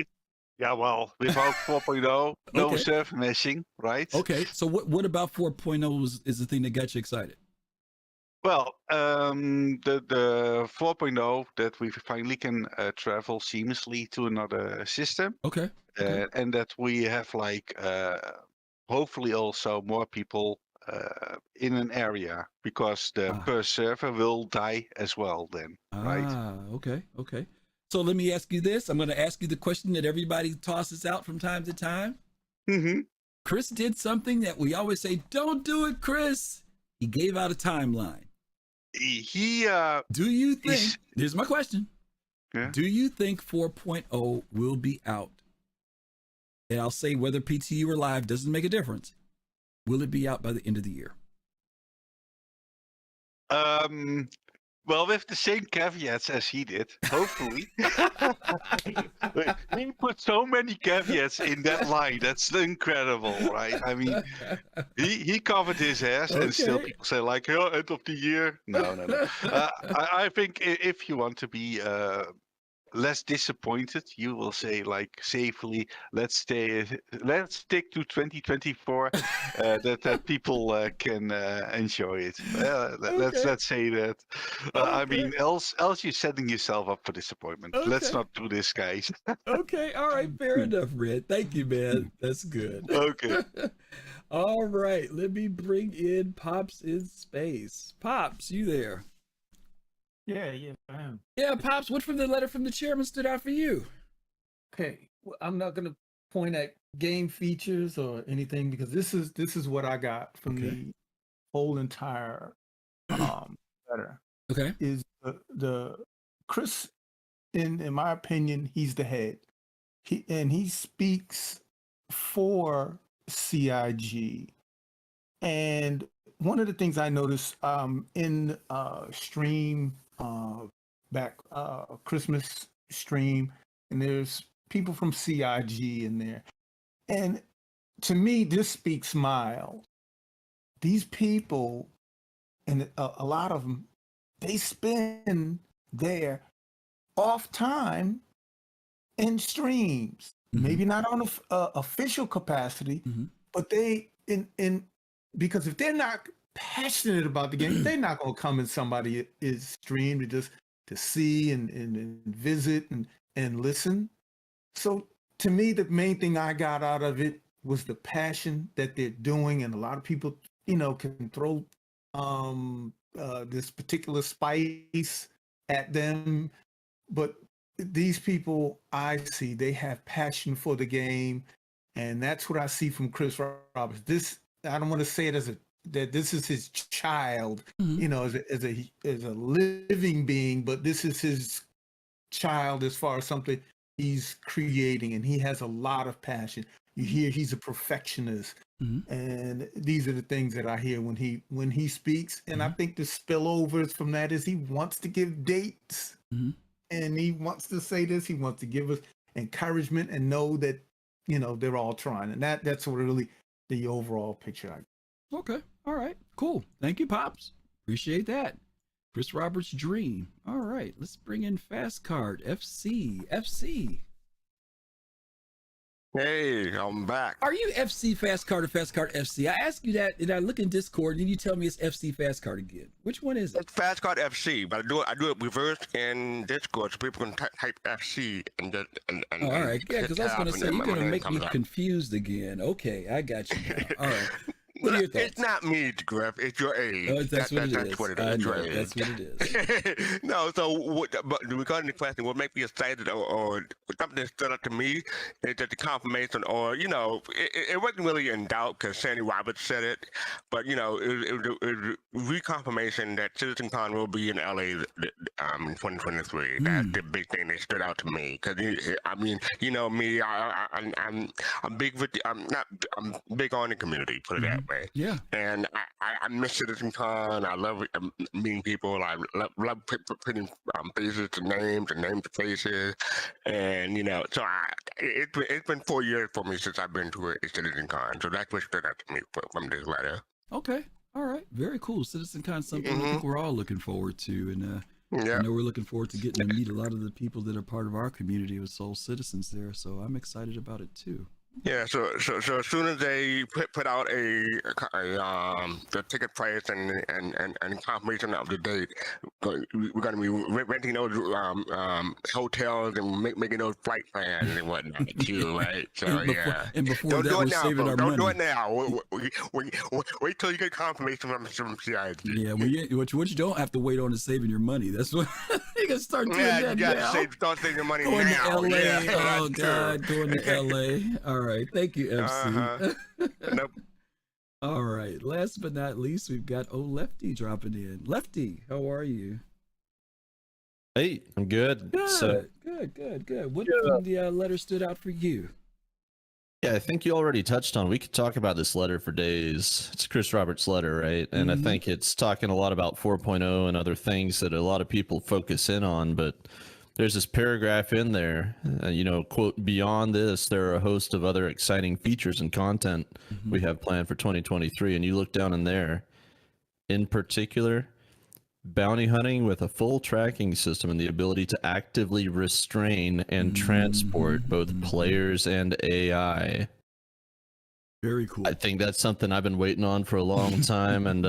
Yeah, well, without 4.0, no Okay. server meshing, right? Okay, so what about 4.0 is the thing that got you excited? Well, the 4.0 that we finally can travel seamlessly to another system. Okay. And that we have hopefully also more people in an area, because the per server will die as well then, right? Okay. So let me ask you this. I'm going to ask you the question that everybody tosses out from time to time. Mm-hmm. Chris did something that we always say, don't do it, Chris. He gave out a timeline. Do you think, here's my question. Yeah. Do you think 4.0 will be out? And I'll say whether PTU or live doesn't make a difference. Will it be out by the end of the year? Well, with the same caveats as he did, hopefully. He put so many caveats in that line. That's incredible, right? I mean, he covered his ass, and still people say end of the year. No. I think if you want to be less disappointed, you will say safely, let's stick to 2024, that people can enjoy it. Let's say that. I mean, else you're setting yourself up for disappointment. Let's not do this, guys. Okay, all right, fair enough, Red. Thank you, man. That's good. Okay. All right, let me bring in Pops in space. Pops, you there? Yeah, I am. Yeah, Pops, what from the letter from the chairman stood out for you? Okay, well, I'm not going to point at game features or anything, because this is what I got from the whole entire letter. Okay, is the Chris, in my opinion, he's the head. He speaks for CIG, and one of the things I noticed in stream back Christmas stream, and there's people from CIG in there, and to me this speaks mild. These people, and a lot of them, they spend their off time in streams, maybe not on a official capacity, but they in because if they're not passionate about the game, they're not going to come in somebody's stream to see and visit and listen. So to me, the main thing I got out of it was the passion that they're doing, and a lot of people, can throw this particular spice at them, but these people, I see, they have passion for the game, and that's what I see from Chris Roberts. I don't want to say it that this is his child, as a living being, but this is his child as far as something he's creating, and he has a lot of passion. You hear he's a perfectionist, and these are the things that I hear when he speaks. And I think the spillovers from that is he wants to give dates, and he wants to say this. He wants to give us encouragement and know that they're all trying, and that's really the overall picture. Okay, all right, cool. Thank you, Pops. Appreciate that. Chris Roberts' dream. All right, let's bring in Fast Card FC. Hey, I'm back. Are you FC Fast Card or Fast Card FC? I ask you that, and I look in Discord, and you tell me it's FC Fast Card again. Which one is it? It's Fast Card FC, but I do it reverse in Discord, so people can type FC and just. All right, yeah, because I was going to say you're going to make me confused again. Okay, I got you now. All right. What are your thoughts? It's not me, Griff. It's your age. Oh, that's what it is. That's what it is. I know, that's what it is. No, so but regarding the question, what makes me excited or something that stood out to me is that the confirmation, or it wasn't really in doubt because Sandy Roberts said it, but it was reconfirmation that CitizenCon will be in LA in 2023. That's the big thing that stood out to me because me, I'm big with I'm big on the community. Put it that way. Yeah. And I miss CitizenCon. I love meeting people. I love putting faces to names and names to faces. And, so it's been 4 years for me since I've been to a CitizenCon. So that's what stood out to me from this letter. Okay. All right. Very cool. CitizenCon, something I think we're all looking forward to. And I know we're looking forward to getting to meet a lot of the people that are part of our community with Soul Citizens there. So I'm excited about it too. Yeah, so as soon as they put out the ticket price and confirmation of the date, we're going to be renting those hotels and making those flight plans and whatnot too, right? So and before don't that, do we're it now, saving our don't money. do it now. Wait till you get confirmation from CIG. Yeah, what you don't have to wait on is saving your money. That's what you can start doing that you now. start saving your money Going now. to LA. Yeah, Oh God, going to LA. All right, thank you, FC. Nope. All right, last but not least, we've got Lefty dropping in. Lefty, how are you? Hey, I'm good. Good. What from the letter stood out for you? Yeah, I think you already touched on. We could talk about this letter for days. It's Chris Roberts' letter, right? And I think it's talking a lot about 4.0 and other things that a lot of people focus in on, but there's this paragraph in there, quote, beyond this, there are a host of other exciting features and content we have planned for 2023. And you look down in there, in particular, bounty hunting with a full tracking system and the ability to actively restrain and transport both players and AI. Very cool. I think that's something I've been waiting on for a long time. And,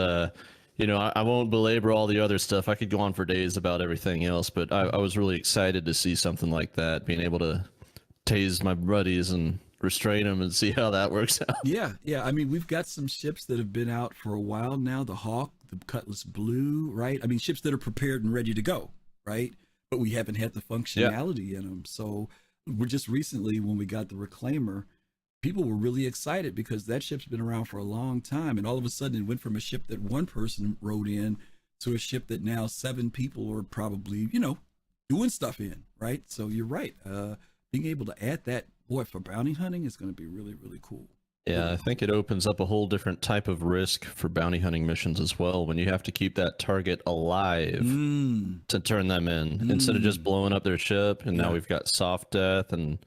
I won't belabor all the other stuff. I could go on for days about everything else, but I was really excited to see something like that, being able to tase my buddies and restrain them and see how that works out. Yeah. I mean, we've got some ships that have been out for a while now. The Hawk, the Cutlass Blue, right? I mean, ships that are prepared and ready to go, right? But we haven't had the functionality in them. So we're just recently, when we got the Reclaimer, people were really excited because that ship's been around for a long time. And all of a sudden it went from a ship that one person rode in to a ship that now 7 people are probably, doing stuff in, right? So you're right. Being able to add that, for bounty hunting is going to be really, really cool. Yeah, I think it opens up a whole different type of risk for bounty hunting missions as well, when you have to keep that target alive to turn them in instead of just blowing up their ship. And now we've got soft death and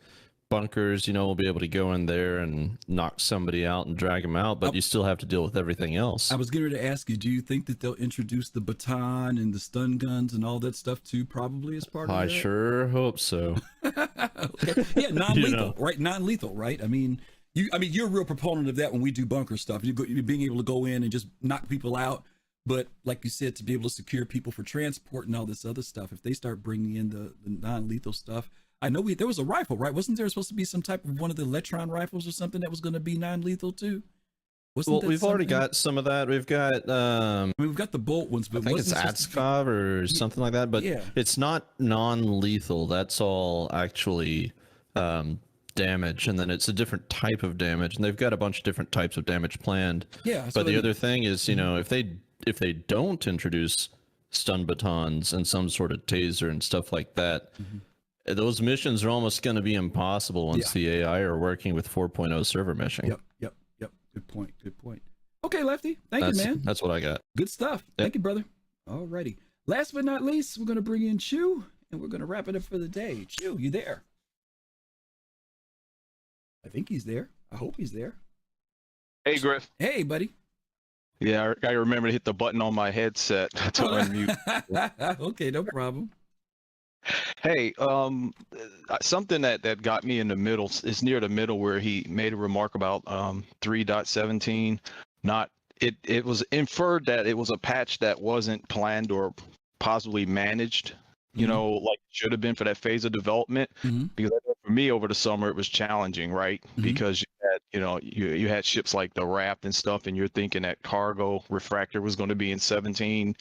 bunkers, we'll be able to go in there and knock somebody out and drag them out, but you still have to deal with everything else. I was getting ready to ask you, do you think that they'll introduce the baton and the stun guns and all that stuff too, probably as part of that? I sure hope so. Okay. Yeah, non-lethal, right? Non-lethal, right? I mean, you're a real proponent of that when we do bunker stuff. You're being able to go in and just knock people out. But like you said, to be able to secure people for transport and all this other stuff, if they start bringing in the non-lethal stuff, I know there was a rifle, right? Wasn't there supposed to be some type of one of the Electron rifles or something that was going to be non-lethal too? We've already got some of that. We've got we've got the bolt ones, but I think it's Atskov or something like that, but it's not non-lethal. That's all actually damage, and then it's a different type of damage, and they've got a bunch of different types of damage planned. Yeah. But the other thing is, if they don't introduce stun batons and some sort of taser and stuff like that, Those missions are almost going to be impossible once the AI are working with 4.0 server meshing. Yep. Good point. Okay, Lefty. Thank you, man. That's what I got. Good stuff. Yep. Thank you, brother. Alrighty. Last but not least, we're going to bring in Chew, and we're going to wrap it up for the day. Chew, you there? I think he's there. I hope he's there. Hey, Griff. Hey, buddy. Yeah, I remember to hit the button on my headset to unmute. Okay, no problem. Hey, something that got me in the middle is near the middle where he made a remark about 3.17. It was inferred that it was a patch that wasn't planned or possibly managed, you know, like it should have been for that phase of development. Because for me over the summer it was challenging, right? Because you had ships like the Raft and stuff, and you're thinking that cargo refractor was going to be in 17,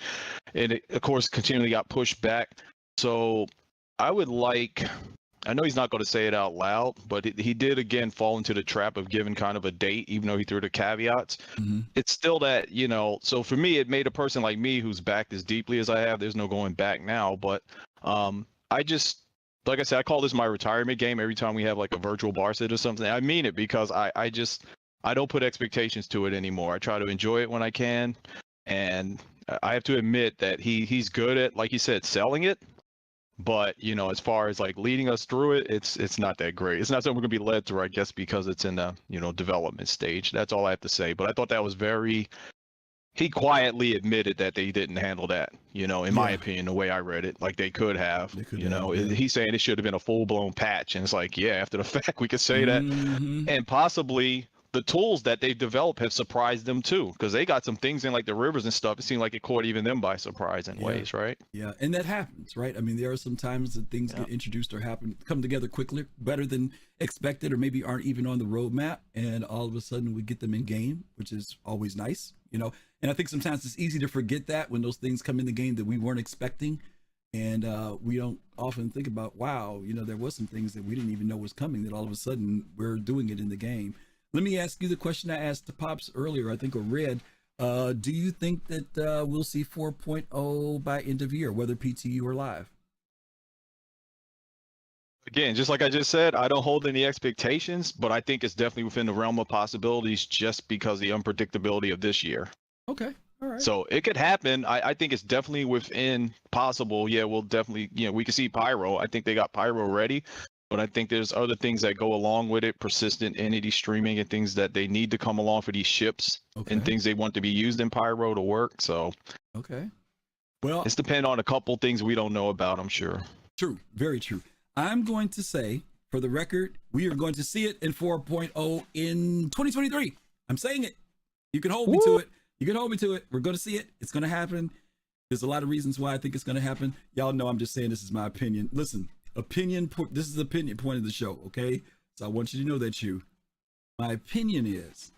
and it of course continually got pushed back. So I would like, I know he's not going to say it out loud, but he did again fall into the trap of giving kind of a date, even though he threw the caveats. It's still that, so for me, it made a person like me who's backed as deeply as I have, there's no going back now. But I just, like I said, I call this my retirement game every time we have like a virtual bar sit or something. I mean it because I don't put expectations to it anymore. I try to enjoy it when I can. And I have to admit that he's good at, like you said, selling it. But, as far as like leading us through it, it's not that great. It's not something we're going to be led through, I guess, because it's in the, development stage. That's all I have to say. But I thought that was he quietly admitted that they didn't handle that, in my opinion, the way I read it, like they could have, he's saying it should have been a full blown patch. And it's like, yeah, after the fact, we could say that. And possibly the tools that they've developed have surprised them too, because they got some things in like the rivers and stuff. It seemed like it caught even them by surprise in ways, right? Yeah, and that happens, right? I mean, there are some times that things get introduced or come together quickly, better than expected, or maybe aren't even on the roadmap, and all of a sudden we get them in game, which is always nice, And I think sometimes it's easy to forget that when those things come in the game that we weren't expecting, and we don't often think about, wow, there was some things that we didn't even know was coming that all of a sudden we're doing it in the game. Let me ask you the question I asked to Pops earlier, I think, or Red. Do you think that we'll see 4.0 by end of year, whether PTU or live? Again, just like I just said, I don't hold any expectations, but I think it's definitely within the realm of possibilities just because of the unpredictability of this year. Okay. All right. So it could happen. I think it's definitely within possible. Yeah, we'll definitely, we can see Pyro. I think they got Pyro ready. But I think there's other things that go along with it, persistent entity streaming and things that they need to come along for these ships and things they want to be used in Pyro to work. So, well, it's dependent on a couple things we don't know about, I'm sure. True. Very true. I'm going to say, for the record, we are going to see it in 4.0 in 2023. I'm saying it. You can hold me to it. We're going to see it. It's going to happen. There's a lot of reasons why I think it's going to happen. Y'all know I'm just saying this is my opinion. Listen. This is the opinion point of the show, okay? So I want you to know that my opinion is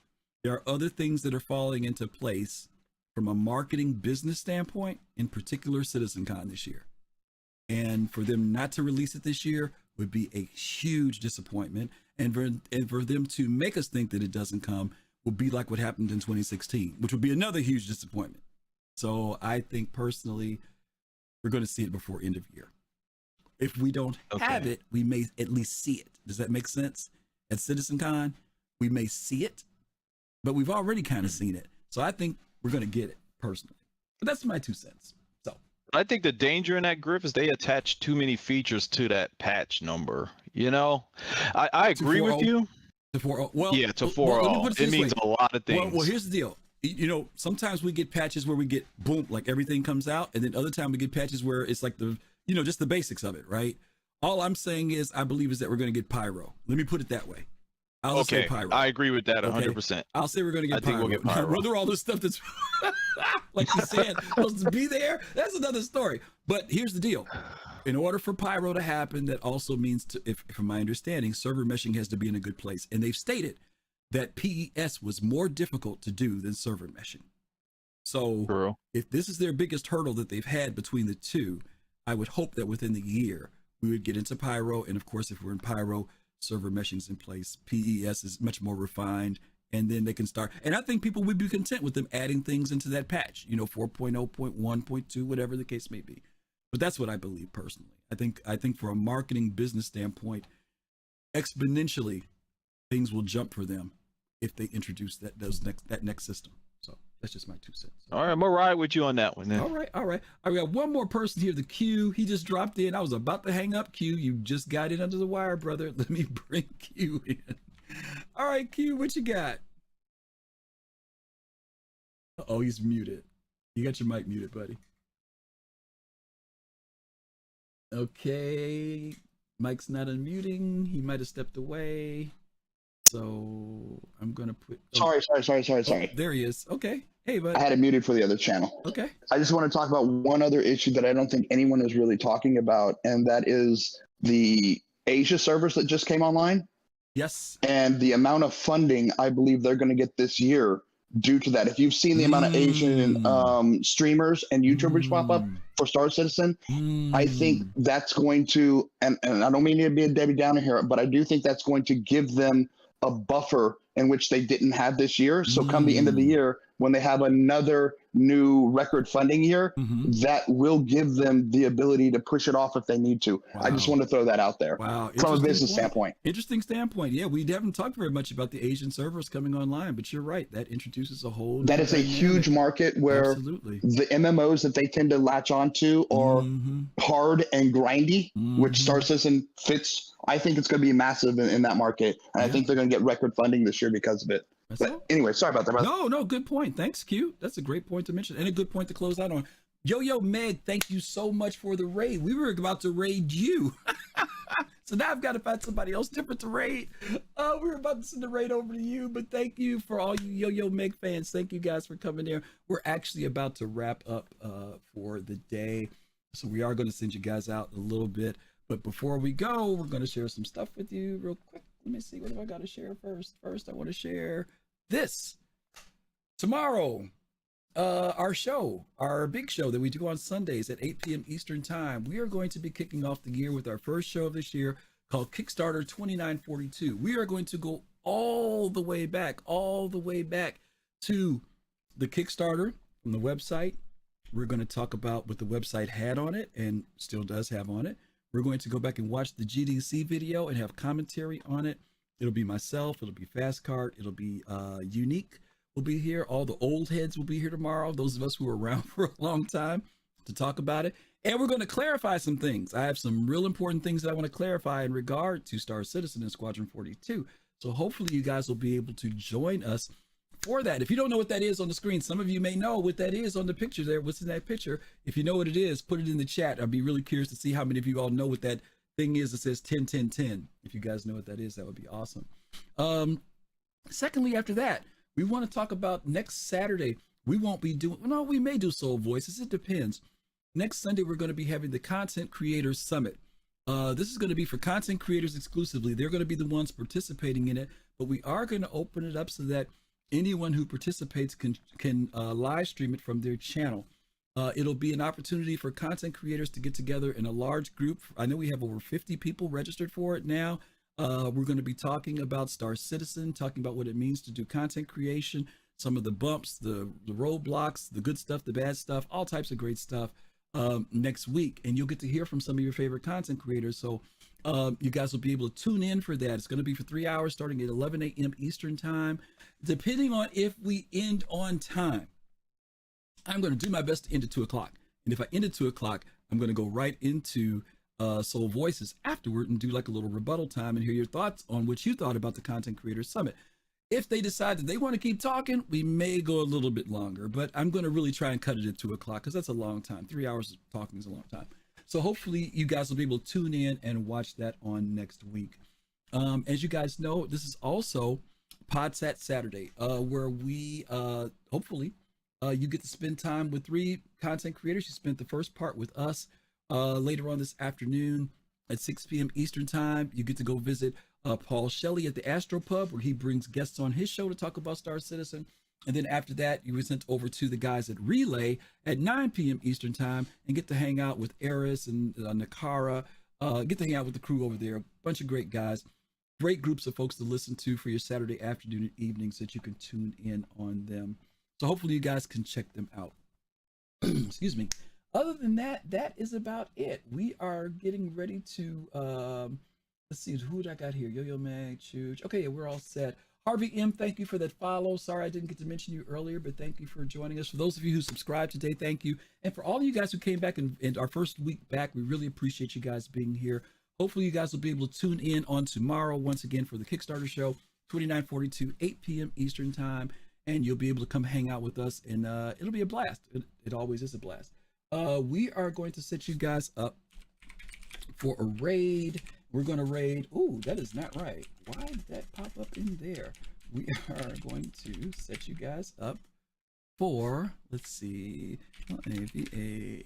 there are other things that are falling into place from a marketing business standpoint, in particular CitizenCon this year. And for them not to release it this year would be a huge disappointment. And for them to make us think that it doesn't come will be like what happened in 2016, which would be another huge disappointment. So I think personally, we're going to see it before end of year. If we don't have it, we may at least see it. Does that make sense? At CitizenCon, we may see it, but we've already kind of seen it. So I think we're going to get it personally. But that's my 2 cents. So I think the danger in that, Griff, is they attach too many features to that patch number. I agree with you. To 4.0. Well, yeah, to 4.0. It means a lot of things. Well, here's the deal. Sometimes we get patches where we get boom, like everything comes out, and then other time we get patches where it's like just the basics of it, right? All I'm saying is I believe is that we're going to get Pyro. Let me put it that way. I'll say Pyro. I agree with that 100%. I'll say we're going to get Pyro. I think we'll get Pyro. Whether all this stuff that's, like you said, supposed to be there, that's another story. But here's the deal. In order for Pyro to happen, that also means, from my understanding, server meshing has to be in a good place. And they've stated that PES was more difficult to do than server meshing. So if this is their biggest hurdle that they've had between the two, I would hope that within the year we would get into Pyro. And of course, if we're in Pyro, server meshing's in place. PES is much more refined, and then they can start. And I think people would be content with them adding things into that patch, 4.0, 0.1, 0.2, whatever the case may be. But that's what I believe personally. I think for a marketing business standpoint, exponentially, things will jump for them if they introduce that next system. So that's just my 2 cents. All right, I'm gonna ride with you on that one then. All right. I got one more person here, the Q. He just dropped in. I was about to hang up, Q. You just got in under the wire, brother. Let me bring Q in. All right, Q, what you got? Oh, he's muted. You got your mic muted, buddy. Okay, Mike's not unmuting. He might have stepped away. So I'm gonna put. Sorry. Oh, there he is. Okay. Hey, bud. I had it muted for the other channel. Okay. I just want to talk about one other issue that I don't think anyone is really talking about, and that is the Asia servers that just came online. Yes. And the amount of funding I believe they're going to get this year due to that. If you've seen the amount of Asian streamers and YouTubers pop up for Star Citizen, I think that's going to, and I don't mean to be a Debbie Downer here, but I do think that's going to give them a buffer in which they didn't have this year. So come the end of the year, when they have another new record funding year, that will give them the ability to push it off if they need to. Wow. I just want to throw that out there. Wow. From a business standpoint. Interesting standpoint. Yeah, we haven't talked very much about the Asian servers coming online, but you're right. That introduces a whole. That is a huge market where the MMOs that they tend to latch onto are hard and grindy, which Star Citizen fits. I think it's going to be massive in that market. And I think they're going to get record funding this year because of it. But anyway, sorry about that, brother. No, good point. Thanks, Q. That's a great point to mention and a good point to close out on. Yo, Meg, thank you so much for the raid. We were about to raid you. So now I've got to find somebody else different to raid. We were about to send the raid over to you, but thank you for all you Yo Meg fans. Thank you guys for coming there. We're actually about to wrap up for the day. So we are going to send you guys out a little bit. But before we go, we're going to share some stuff with you real quick. Let me see, what have I got to share first? First, I want to share this. Tomorrow, our big show that we do on Sundays at 8 p.m. Eastern Time, we are going to be kicking off the year with our first show of this year called Kickstarter 2942. We are going to go all the way back to the Kickstarter from the website. We're going to talk about what the website had on it and still does have on it. We're going to go back and watch the GDC video and have commentary on it. It'll be myself. It'll be Fastcart. It'll be Unique. Will be here. All the old heads will be here tomorrow. Those of us who were around for a long time to talk about it. And we're going to clarify some things. I have some real important things that I want to clarify in regard to Star Citizen and Squadron 42. So hopefully you guys will be able to join us for that. If you don't know what that is on the screen, some of you may know what that is on the picture there. What's in that picture? If you know what it is, put it in the chat. I'd be really curious to see how many of you all know what that thing is that says 10 10 10. If you guys know what that is, that would be awesome. Secondly, after that, we want to talk about next Saturday. We won't be doing, no, we may do Soul Voices. It depends. Next Sunday, we're going to be having the Content Creators Summit. This is going to be for content creators exclusively. They're going to be the ones participating in it, but we are going to open it up so that anyone who participates can live stream it from their channel. It'll be an opportunity for content creators to get together in a large group. I know we have over 50 people registered for it now. We're going to be talking about Star Citizen, talking about what it means to do content creation, some of the bumps, the roadblocks, the good stuff, the bad stuff, all types of great stuff next week. And you'll get to hear from some of your favorite content creators. So you guys will be able to tune in for that. It's going to be for 3 hours starting at 11 a.m. Eastern time. Depending on if we end on time, I'm going to do my best to end at 2 o'clock. And if I end at 2 o'clock, I'm going to go right into Soul Voices afterward and do like a little rebuttal time and hear your thoughts on what you thought about the Content Creators Summit. If they decide that they want to keep talking, we may go a little bit longer, but I'm going to really try and cut it at 2 o'clock because that's a long time. 3 hours of talking is a long time. So hopefully you guys will be able to tune in and watch that on next week. As you guys know, this is also Podsat Saturday, where we hopefully you get to spend time with 3 content creators. You spent the first part with us. Later on this afternoon at 6 p.m. Eastern time, you get to go visit Paul Shelley at the Astro Pub, where he brings guests on his show to talk about Star Citizen. And then after that, you were sent over to the guys at Relay at 9 p.m. Eastern time and get to hang out with Eris and Nakara, get to hang out with the crew over there. A bunch of great guys, great groups of folks to listen to for your Saturday afternoon and evenings that you can tune in on them. So hopefully you guys can check them out. Excuse me. Other than that, that is about it. We are getting ready to let's see who I got here. Yo-Yo Mag, Chooch. Okay, yeah, we're all set. Harvey M, thank you for that follow. Sorry I didn't get to mention you earlier, but thank you for joining us. For those of you who subscribed today, thank you. And for all of you guys who came back in our first week back, we really appreciate you guys being here. Hopefully you guys will be able to tune in on tomorrow once again for the Kickstarter show, 2942, 8 p.m. Eastern time. And you'll be able to come hang out with us, and it'll be a blast. It always is a blast. We are going to set you guys up for a raid. We're going to raid. Ooh, that is not right. Why did that pop up in there? We are going to set you guys up for, let's see, LAVANGFAN.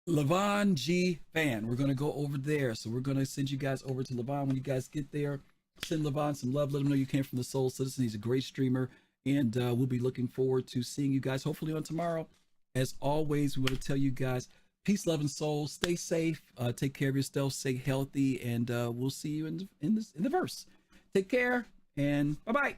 Levon G Fan. We're going to go over there. So we're going to send you guys over to Levon. When you guys get there, send Levon some love. Let him know you came from the Soul Citizen. He's a great streamer. And we'll be looking forward to seeing you guys hopefully on tomorrow. As always, we want to tell you guys, peace, love, and soul. Stay safe. Take care of yourself. Stay healthy. And we'll see you in the verse. Take care and bye-bye.